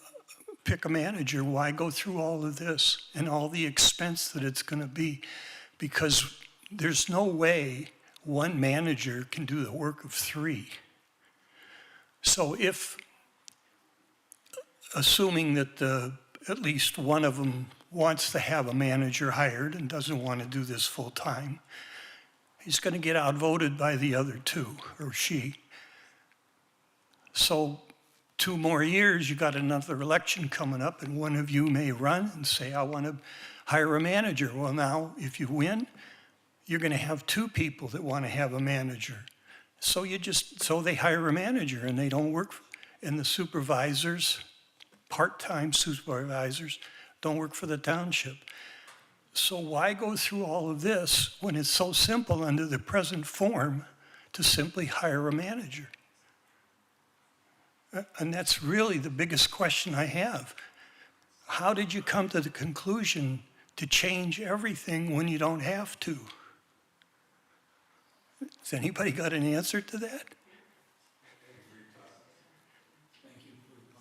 pick a manager? Why go through all of this and all the expense that it's going to be? Because there's no way one manager can do the work of three. So if, assuming that at least one of them wants to have a manager hired and doesn't want to do this full time, he's going to get outvoted by the other two, or she. So 2 more years, you got another election coming up, and one of you may run and say, I want to hire a manager. Well, now, if you win, you're going to have 2 people that want to have a manager. So they hire a manager, and they don't work, and the supervisors, part-time supervisors, don't work for the township. So why go through all of this when it's so simple under the present form to simply hire a manager? And that's really the biggest question I have. How did you come to the conclusion to change everything when you don't have to? Has anybody got an answer to that?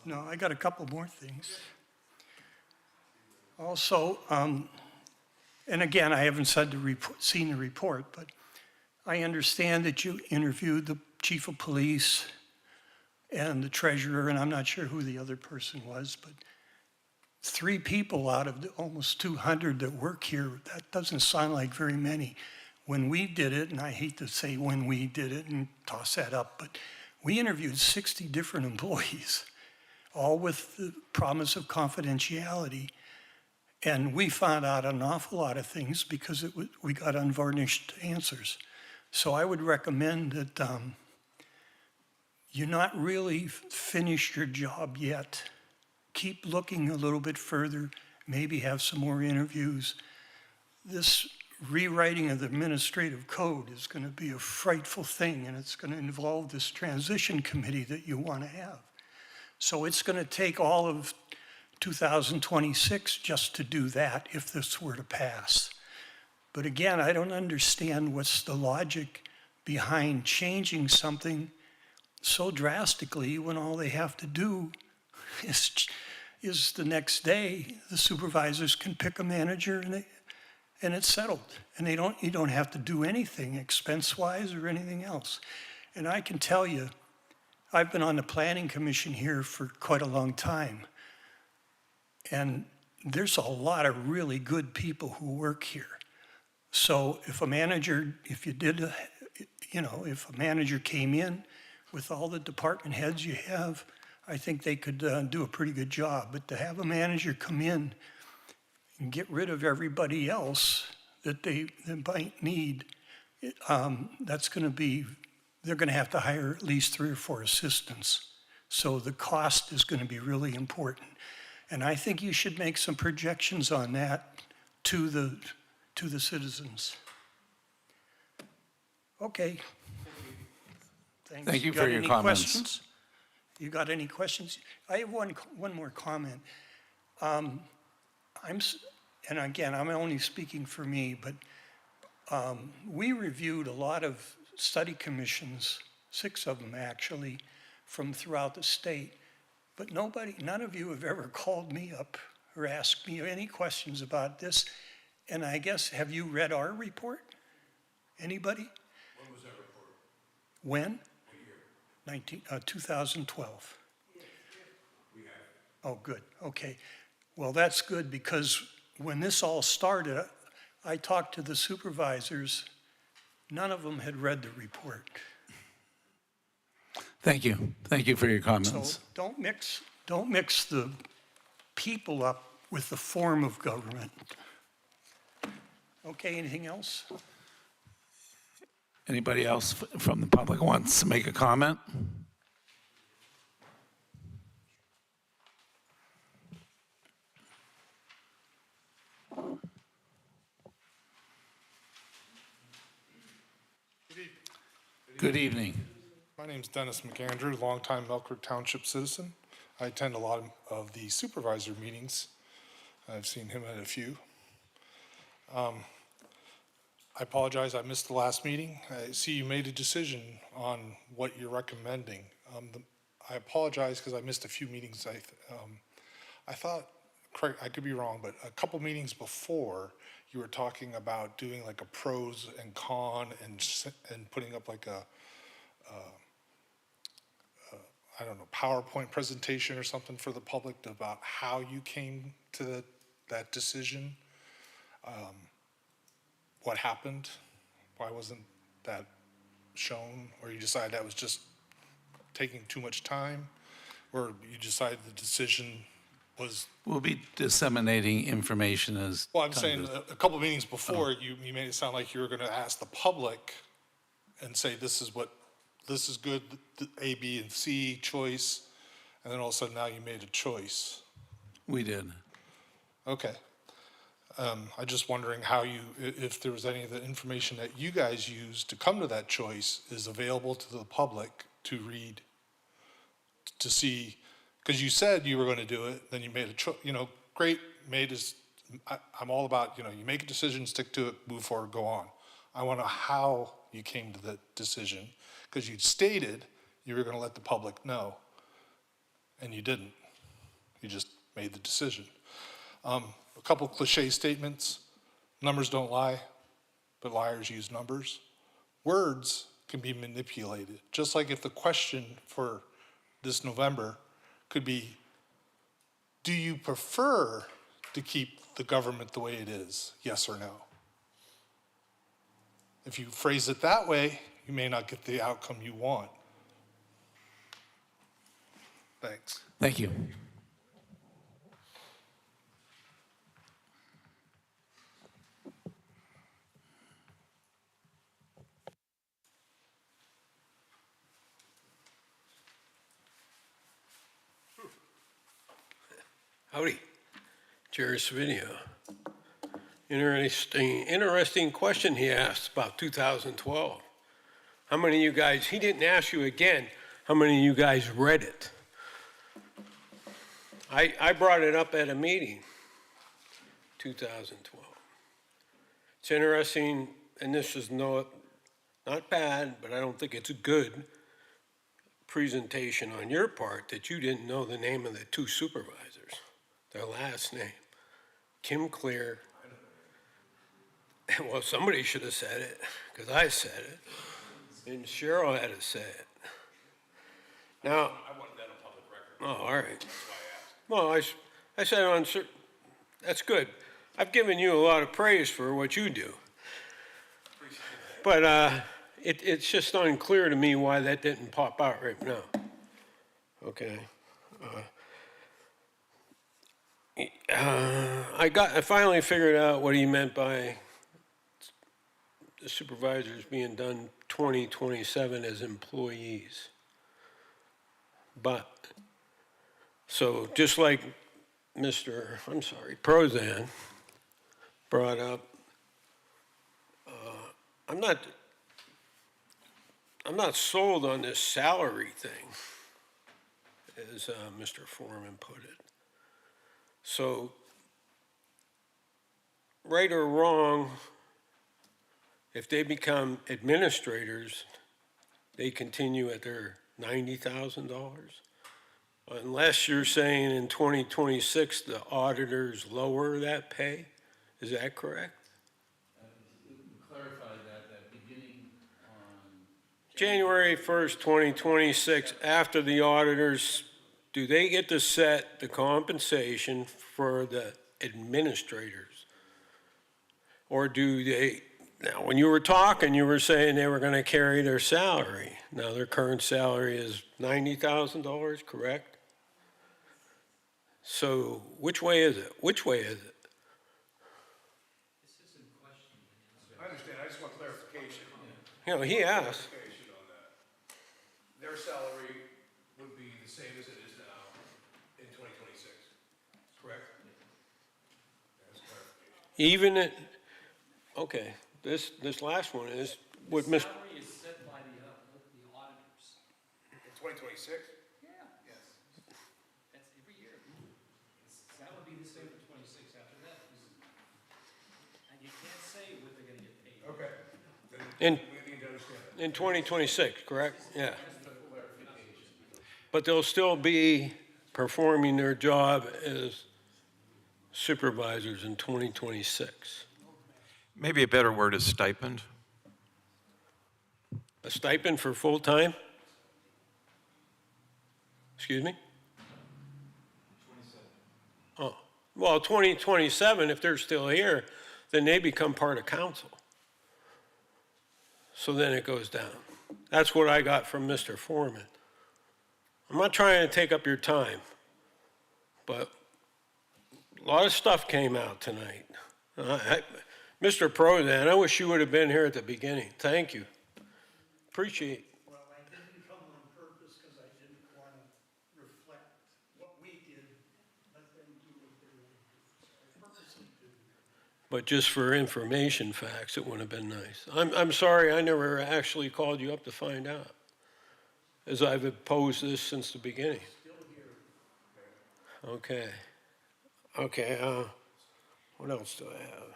No, I got a couple more things. Also, and again, I haven't seen the report, but I understand that you interviewed the chief of police and the treasurer, and I'm not sure who the other person was, but 3 people out of the almost 200 that work here, that doesn't sound like very many. When we did it, and I hate to say when we did it and toss that up, but we interviewed 60 different employees, all with the promise of confidentiality. And we found out an awful lot of things because we got unvarnished answers. So I would recommend that you not really finish your job yet. Keep looking a little bit further, maybe have some more interviews. This rewriting of the administrative code is going to be a frightful thing, and it's going to involve this transition committee that you want to have. So it's going to take all of 2026 just to do that if this were to pass. But again, I don't understand what's the logic behind changing something so drastically when all they have to do is the next day the supervisors can pick a manager and it's settled. And you don't have to do anything expense-wise or anything else. And I can tell you, I've been on the planning commission here for quite a long time. And there's a lot of really good people who work here. So if a manager, if a manager came in with all the department heads you have, I think they could do a pretty good job. But to have a manager come in and get rid of everybody else that they might need, that's going to be, they're going to have to hire at least 3 or 4 assistants. So the cost is going to be really important. And I think you should make some projections on that to the citizens. Okay. Thanks. Thank you got for your any comments. Questions? You got any questions? I have one more comment. And again, I'm only speaking for me, but we reviewed a lot of study commissions, 6 of them actually, from throughout the state. But none of you have ever called me up or asked me any questions about this. And I guess, have you read our report? Anybody? When was that report? When? What year? 2012. We have. Oh, good. Okay. Well, that's good because when this all started, I talked to the supervisors. None of them had read the report. Thank you. Thank you for your So comments. don't mix the people up with the form of government. Okay, anything else? Anybody else from the public wants to make a comment? Good evening. My name's Dennis McAndrew, longtime Elk Creek Township citizen. I attend a lot of the supervisor meetings. I've seen him at a few. I apologize, I missed the last meeting. I see you made a decision on what you're recommending. I apologize because I missed a few meetings. I thought, correct, I could be wrong, but a couple meetings before, you were talking about doing like a pros and con and putting up like a I don't know, PowerPoint presentation or something for the public about how you came to that decision. What happened? Why wasn't that shown? Or you decided that was just taking too much time? Or you decided the decision was, We'll be disseminating information as. well, I'm time saying goes. a couple meetings before, you made it sound like you were gonna ask the public and say, this is good, the A, B, and C choice, and then all of a sudden now you made a choice. We did. Okay. I'm just wondering how if there was any of the information that you guys used to come to that choice is available to the public to read, to see, because you said you were going to do it, then you made a choice, great, I'm all about, you make a decision, stick to it, move forward, go on. I want to know how you came to the decision, because you stated you were going to let the public know, and you didn't. You just made the decision. A couple cliche statements. Numbers don't lie, but liars use numbers. Words can be manipulated. Just like if the question for this November could be, do you prefer to keep the government the way it is? Yes or no? If you phrase it that way, you may not get the outcome you want. Thanks. Thank you. Howdy, Jerry Savinia. Interesting question he asked about 2012. How many of you guys, he didn't ask you again, how many of you guys read it? I brought it up at a meeting, 2012. It's interesting, and this is not bad, but I don't think it's a good presentation on your part that you didn't know the name of the two supervisors. Their last name, Kim Clear. Well, somebody should have said it, because I said it, and Cheryl had to say it. Now, I wanted that on public record. oh, all right. That's why I asked. Well, I said on certain, that's good. I've given you a lot of praise for what you do. But it's just unclear to me why that didn't pop out right now. Okay. I finally figured out what he meant by the supervisors being done 2027 as employees. But, so just like Prozan brought up, I'm not sold on this salary thing, as Mr. Foreman put it. So, right or wrong, if they become administrators, they continue at their $90,000? Unless you're saying in 2026 the auditors lower that pay, is that correct? Clarified that beginning on January 1st, 2026, after the auditors, do they get to set the compensation for the administrators? Or do they, now when you were talking, you were saying they were going to carry their salary. Now their current salary is $90,000, correct? So which way is it? Which way is it? I understand, I just want clarification. You know, he asked. Clarification on that. Their salary would be the same as it is now in 2026, correct? That's clarification. Even at, okay, this last one is what Mr. Salary is set by the auditors. 2026? Yeah. Yes. That's every year. That would be the same for 26 after that. And you can't say what they're gonna get paid. Okay. In, We need to understand. in 2026, correct? Yeah. But they'll still be performing their job as supervisors in 2026. Maybe a better word is stipend. A stipend for full-time? Excuse me? Oh, well, 2027, if they're still here, then they become part of council. So then it goes down. That's what I got from Mr. Foreman. I'm not trying to take up your time, but a lot of stuff came out tonight. Mr. Prozan, I wish you would have been here at the beginning. Thank you. Appreciate. Well, I didn't come on purpose because I didn't want to reflect what we did, let them do what they want to do. So I purposely did. But just for information facts, it would have been nice. I'm sorry I never actually called you up to find out, as I've opposed this since the beginning. Still here. Okay. Okay, what else do I have?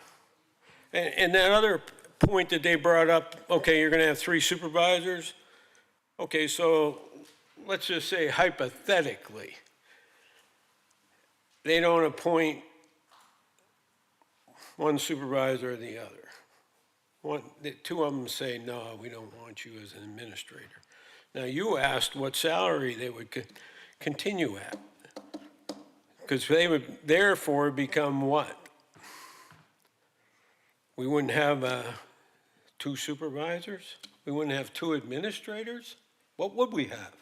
And that other point that they brought up, okay, you're gonna have 3 supervisors. Okay, so let's just say hypothetically, they don't appoint one supervisor or the other. The 2 of them say, no, we don't want you as an administrator. Now, you asked what salary they would continue at, because they would therefore become what? We wouldn't have 2 supervisors? We wouldn't have 2 administrators? What would we have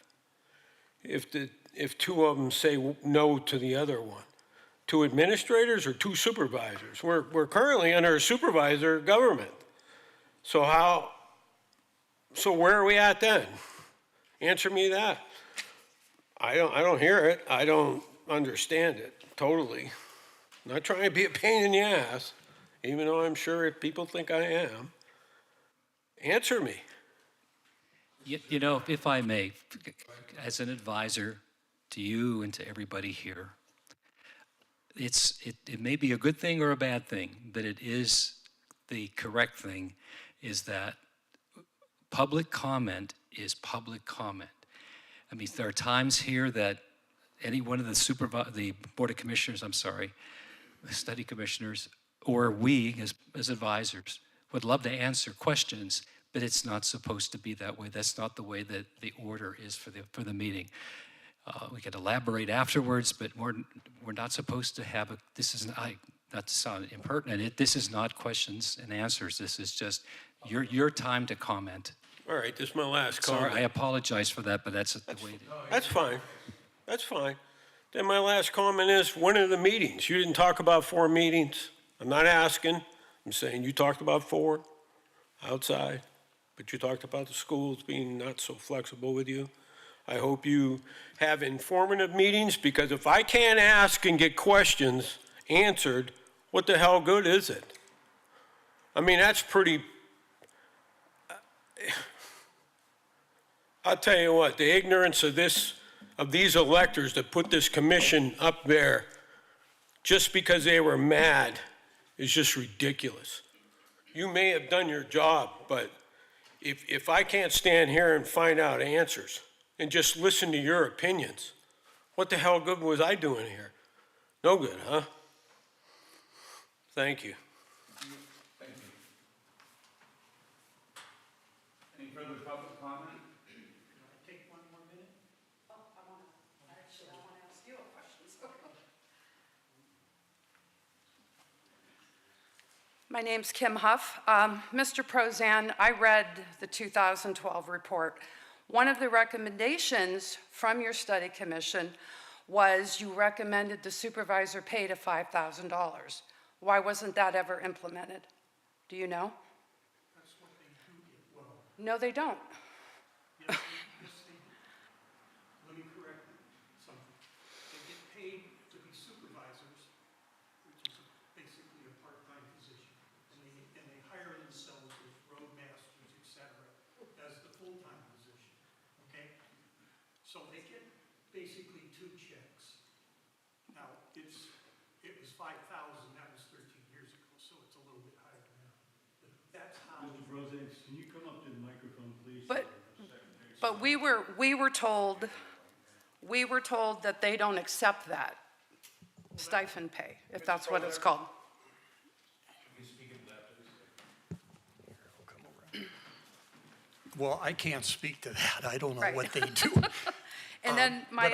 if 2 of them say no to the other one? 2 administrators or 2 supervisors? We're currently under a supervisor government. So where are we at then? Answer me that. I don't hear it. I don't understand it totally. I'm not trying to be a pain in the ass, even though I'm sure people think I am. Answer me. You know, if I may, as an advisor to you and to everybody here, it may be a good thing or a bad thing, but it is the correct thing, is that public comment is public comment. I mean, there are times here that any one of the Board of Commissioners, the study commissioners, or we as advisors would love to answer questions, but it's not supposed to be that way. That's not the way that the order is for the meeting. We can elaborate afterwards, but we're not supposed to have not to sound impertinent, this is not questions and answers. This is just your time to comment. All right, this is my last comment. Sorry, I apologize for that, but that's the way it is. That's fine. That's fine. Then my last comment is, when are the meetings? You didn't talk about 4 meetings. I'm not asking. I'm saying you talked about 4 outside, but you talked about the schools being not so flexible with you. I hope you have informative meetings, because if I can't ask and get questions answered, what the hell good is it? I mean, that's pretty... I'll tell you what, the ignorance of these electors that put this commission up there just because they were mad is just ridiculous. You may have done your job, but if I can't stand here and find out answers and just listen to your opinions, what the hell good was I doing here? No good, huh? Thank you. Thank you. Any further public comment? Take 1 more minute? Oh, I want to ask you a question. My name's Kim Huff. Mr. Prozan, I read the 2012 report. One of the recommendations from your study commission was you recommended the supervisor pay to $5,000. Why wasn't that ever implemented? Do you know? That's what they do get well. No, they don't. Yes, they do. Let me correct something. They get paid to be supervisors, which is basically a part-time position. And they hire themselves as roadmasters, et cetera, as the full-time position, okay? 5,000, that was 13 years ago, so it's a little bit higher now. That's how. Mr. Brozak, can you come up to the microphone, please? But we were told that they don't accept that stipend pay, if that's what it's called. Well, I can't speak to that. I don't know Right. what they do. And then But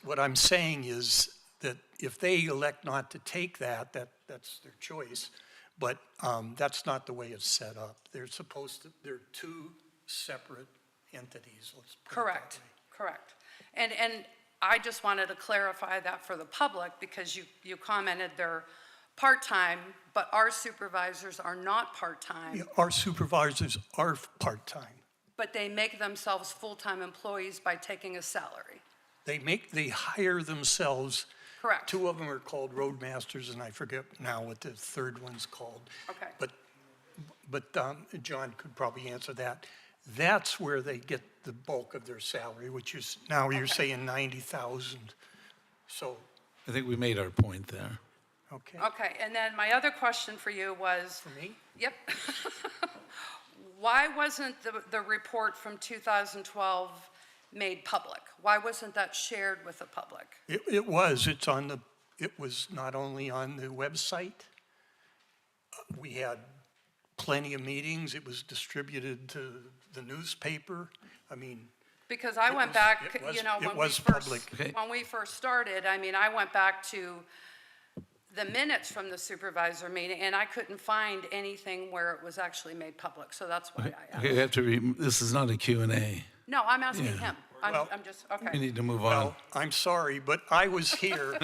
what I'm saying is that if they elect not to take that, that's their choice. But that's not the way it's set up. They're two separate entities, let's put it that Correct, way. correct. And I just wanted to clarify that for the public, because you commented they're part-time, but our supervisors are not part-time, Yeah, our supervisors are part-time. but they make themselves full-time employees by taking a salary. They hire themselves. Correct. Two of them are called roadmasters, and I forget now what the third one's called. Okay. But John could probably answer that. That's where they get the bulk of their salary, which is, now you're saying 90,000. So, I think we made our point there. okay. Okay, and then my other question for you was, For me? yep. Why wasn't the report from 2012 made public? Why wasn't that shared with the public? It was not only on the website. We had plenty of meetings. It was distributed to the newspaper. I mean, Because I went was- back, it was- you know, it when was public. when we first started, I mean, I went back to the minutes from the supervisor meeting, and I couldn't find anything where it was actually made public, so that's why I asked. You have to, this is not a Q&A. No, I'm asking Yeah. him. Well- I'm just, We okay. need to move well, on. I'm sorry, but I was here.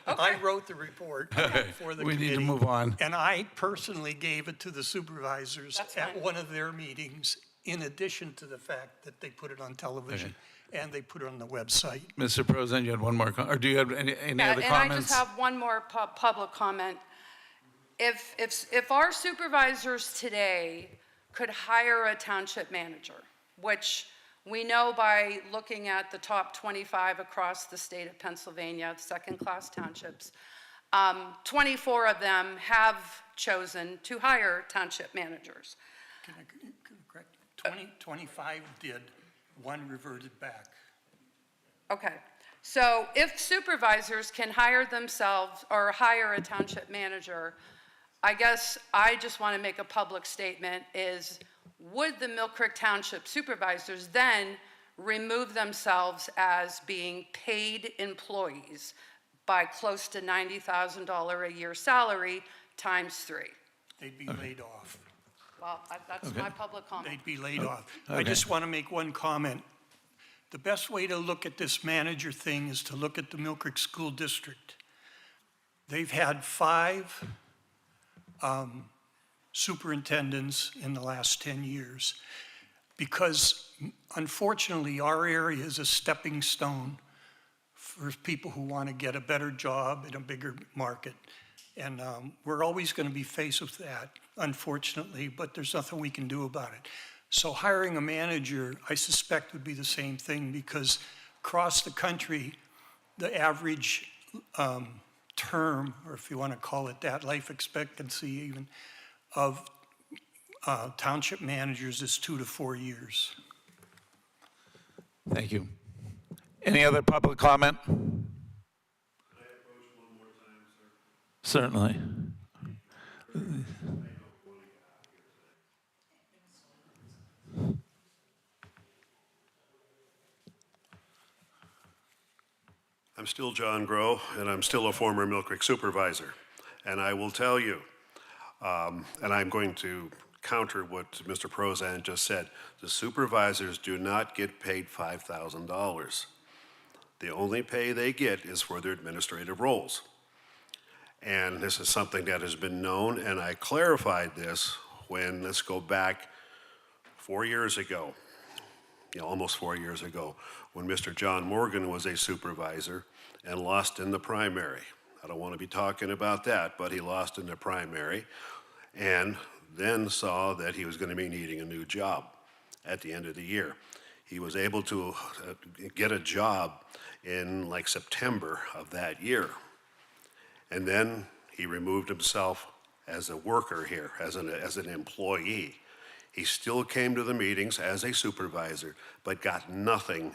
I wrote the report for the We committee. need to move on. And I personally gave it to the supervisors That's at fine. one of their meetings, in addition to the fact that they put it on television and they put it on the website. Mr. President, you had one more, or do you have any other And I comments? just have one more public comment. If our supervisors today could hire a township manager, which we know by looking at the top 25 across the state of Pennsylvania, second-class townships, 24 of them have chosen to hire township managers. Can I correct? 25 did, one reverted back. Okay, so if supervisors can hire themselves or hire a township manager, I guess I just want to make a public statement is, would the Mill Creek Township supervisors then remove themselves as being paid employees by close to $90,000 a year salary times 3? They'd be laid off. Well, that's my public comment. They'd be laid off. I just want to make one comment. The best way to look at this manager thing is to look at the Mill Creek School District. They've had 5 superintendents in the last 10 years because unfortunately our area is a stepping stone for people who want to get a better job in a bigger market. And we're always going to be faced with that, unfortunately, but there's nothing we can do about it. So hiring a manager, I suspect, would be the same thing because across the country, the average term, or if you want to call it that, life expectancy even, of township managers is 2 to 4 years. Thank you. Any other public comment? Certainly. I'm still John Grow, and I'm still a former Mill Creek supervisor. And I will tell you, and I'm going to counter what Mr. Prozan just said, the supervisors do not get paid $5,000. The only pay they get is for their administrative roles. And this is something that has been known, and I clarified this when, let's go back 4 years ago, almost 4 years ago, when Mr. John Morgan was a supervisor and lost in the primary. I don't want to be talking about that, but he lost in the primary and then saw that he was going to be needing a new job at the end of the year. He was able to get a job in like September of that year. And then he removed himself as a worker here, as an employee. He still came to the meetings as a supervisor, but got nothing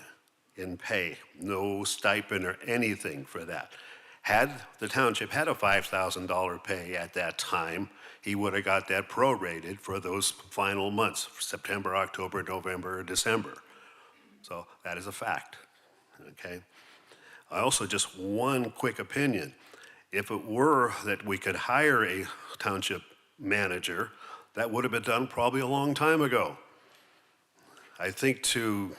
in pay, no stipend or anything for that. Had the township had a $5,000 pay at that time, he would have got that prorated for those final months, September, October, November, December. So that is a fact, okay? I also, just one quick opinion. If it were that we could hire a township manager, that would have been done probably a long time ago. I think to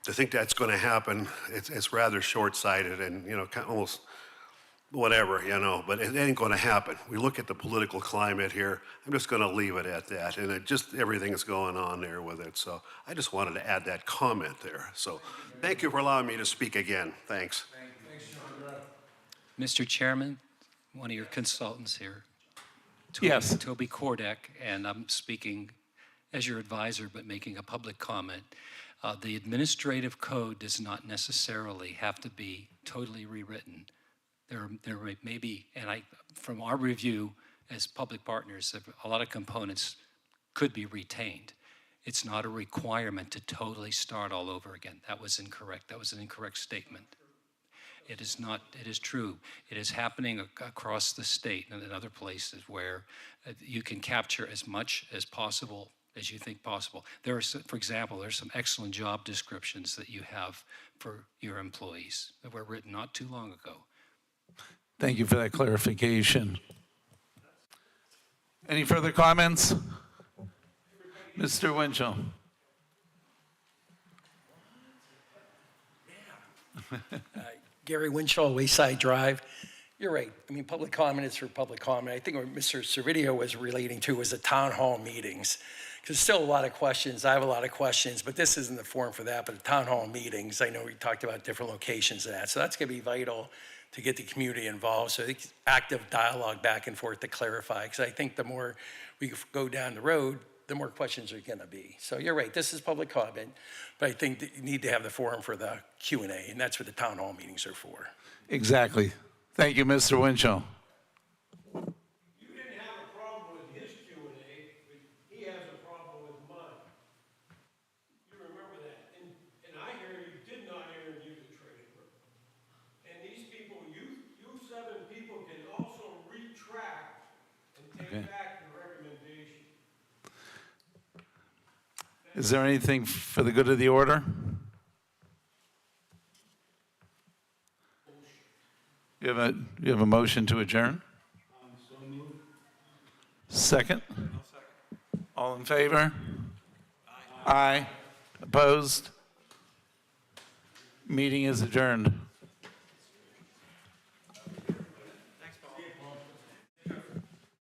think that's going to happen, it's rather short-sighted and, you know, almost whatever, you know, but it ain't going to happen. We look at the political climate here. I'm just going to leave it at that, and it just everything that's going on there with it. So I just wanted to add that comment there. So thank you for allowing me to speak again. Thanks. Mr. Chairman, one of your consultants here. Yes. Toby Kordek, and I'm speaking as your advisor, but making a public comment. The administrative code does not necessarily have to be totally rewritten. There may be, and from our review as public partners, a lot of components could be retained. It's not a requirement to totally start all over again. That was incorrect. That was an incorrect statement. It is not, it is true. It is happening across the state and in other places where you can capture as much as possible as you think possible. There are, for example, there's some excellent job descriptions that you have for your employees that were written not too long ago. Thank you for that clarification. Any further comments? Mr. Winchell. Gary Winchell, Wayside Drive. You're right. I mean, public comment is for public comment. I think what Mr. Servideo was relating to was the town hall meetings. Because still a lot of questions. I have a lot of questions, but this isn't the forum for that. But the town hall meetings, I know we talked about different locations of that. So that's going to be vital to get the community involved. So I think active dialogue back and forth to clarify. Because I think the more we go down the road, the more questions are going to be. So you're right, this is public comment, but I think that you need to have the forum for the Q&A, and that's what the town hall meetings are for. Exactly. Thank you, Mr. Winchell. You didn't have a problem with his Q&A, but he has a problem with mine. You remember that. And I hear you did not interview the treasurer. And these people, you 7 people can also retract and take back the recommendation. Is there anything for the good of the order? You have a motion to adjourn? So moved. Second? All in favor? Aye. Opposed? Meeting is adjourned.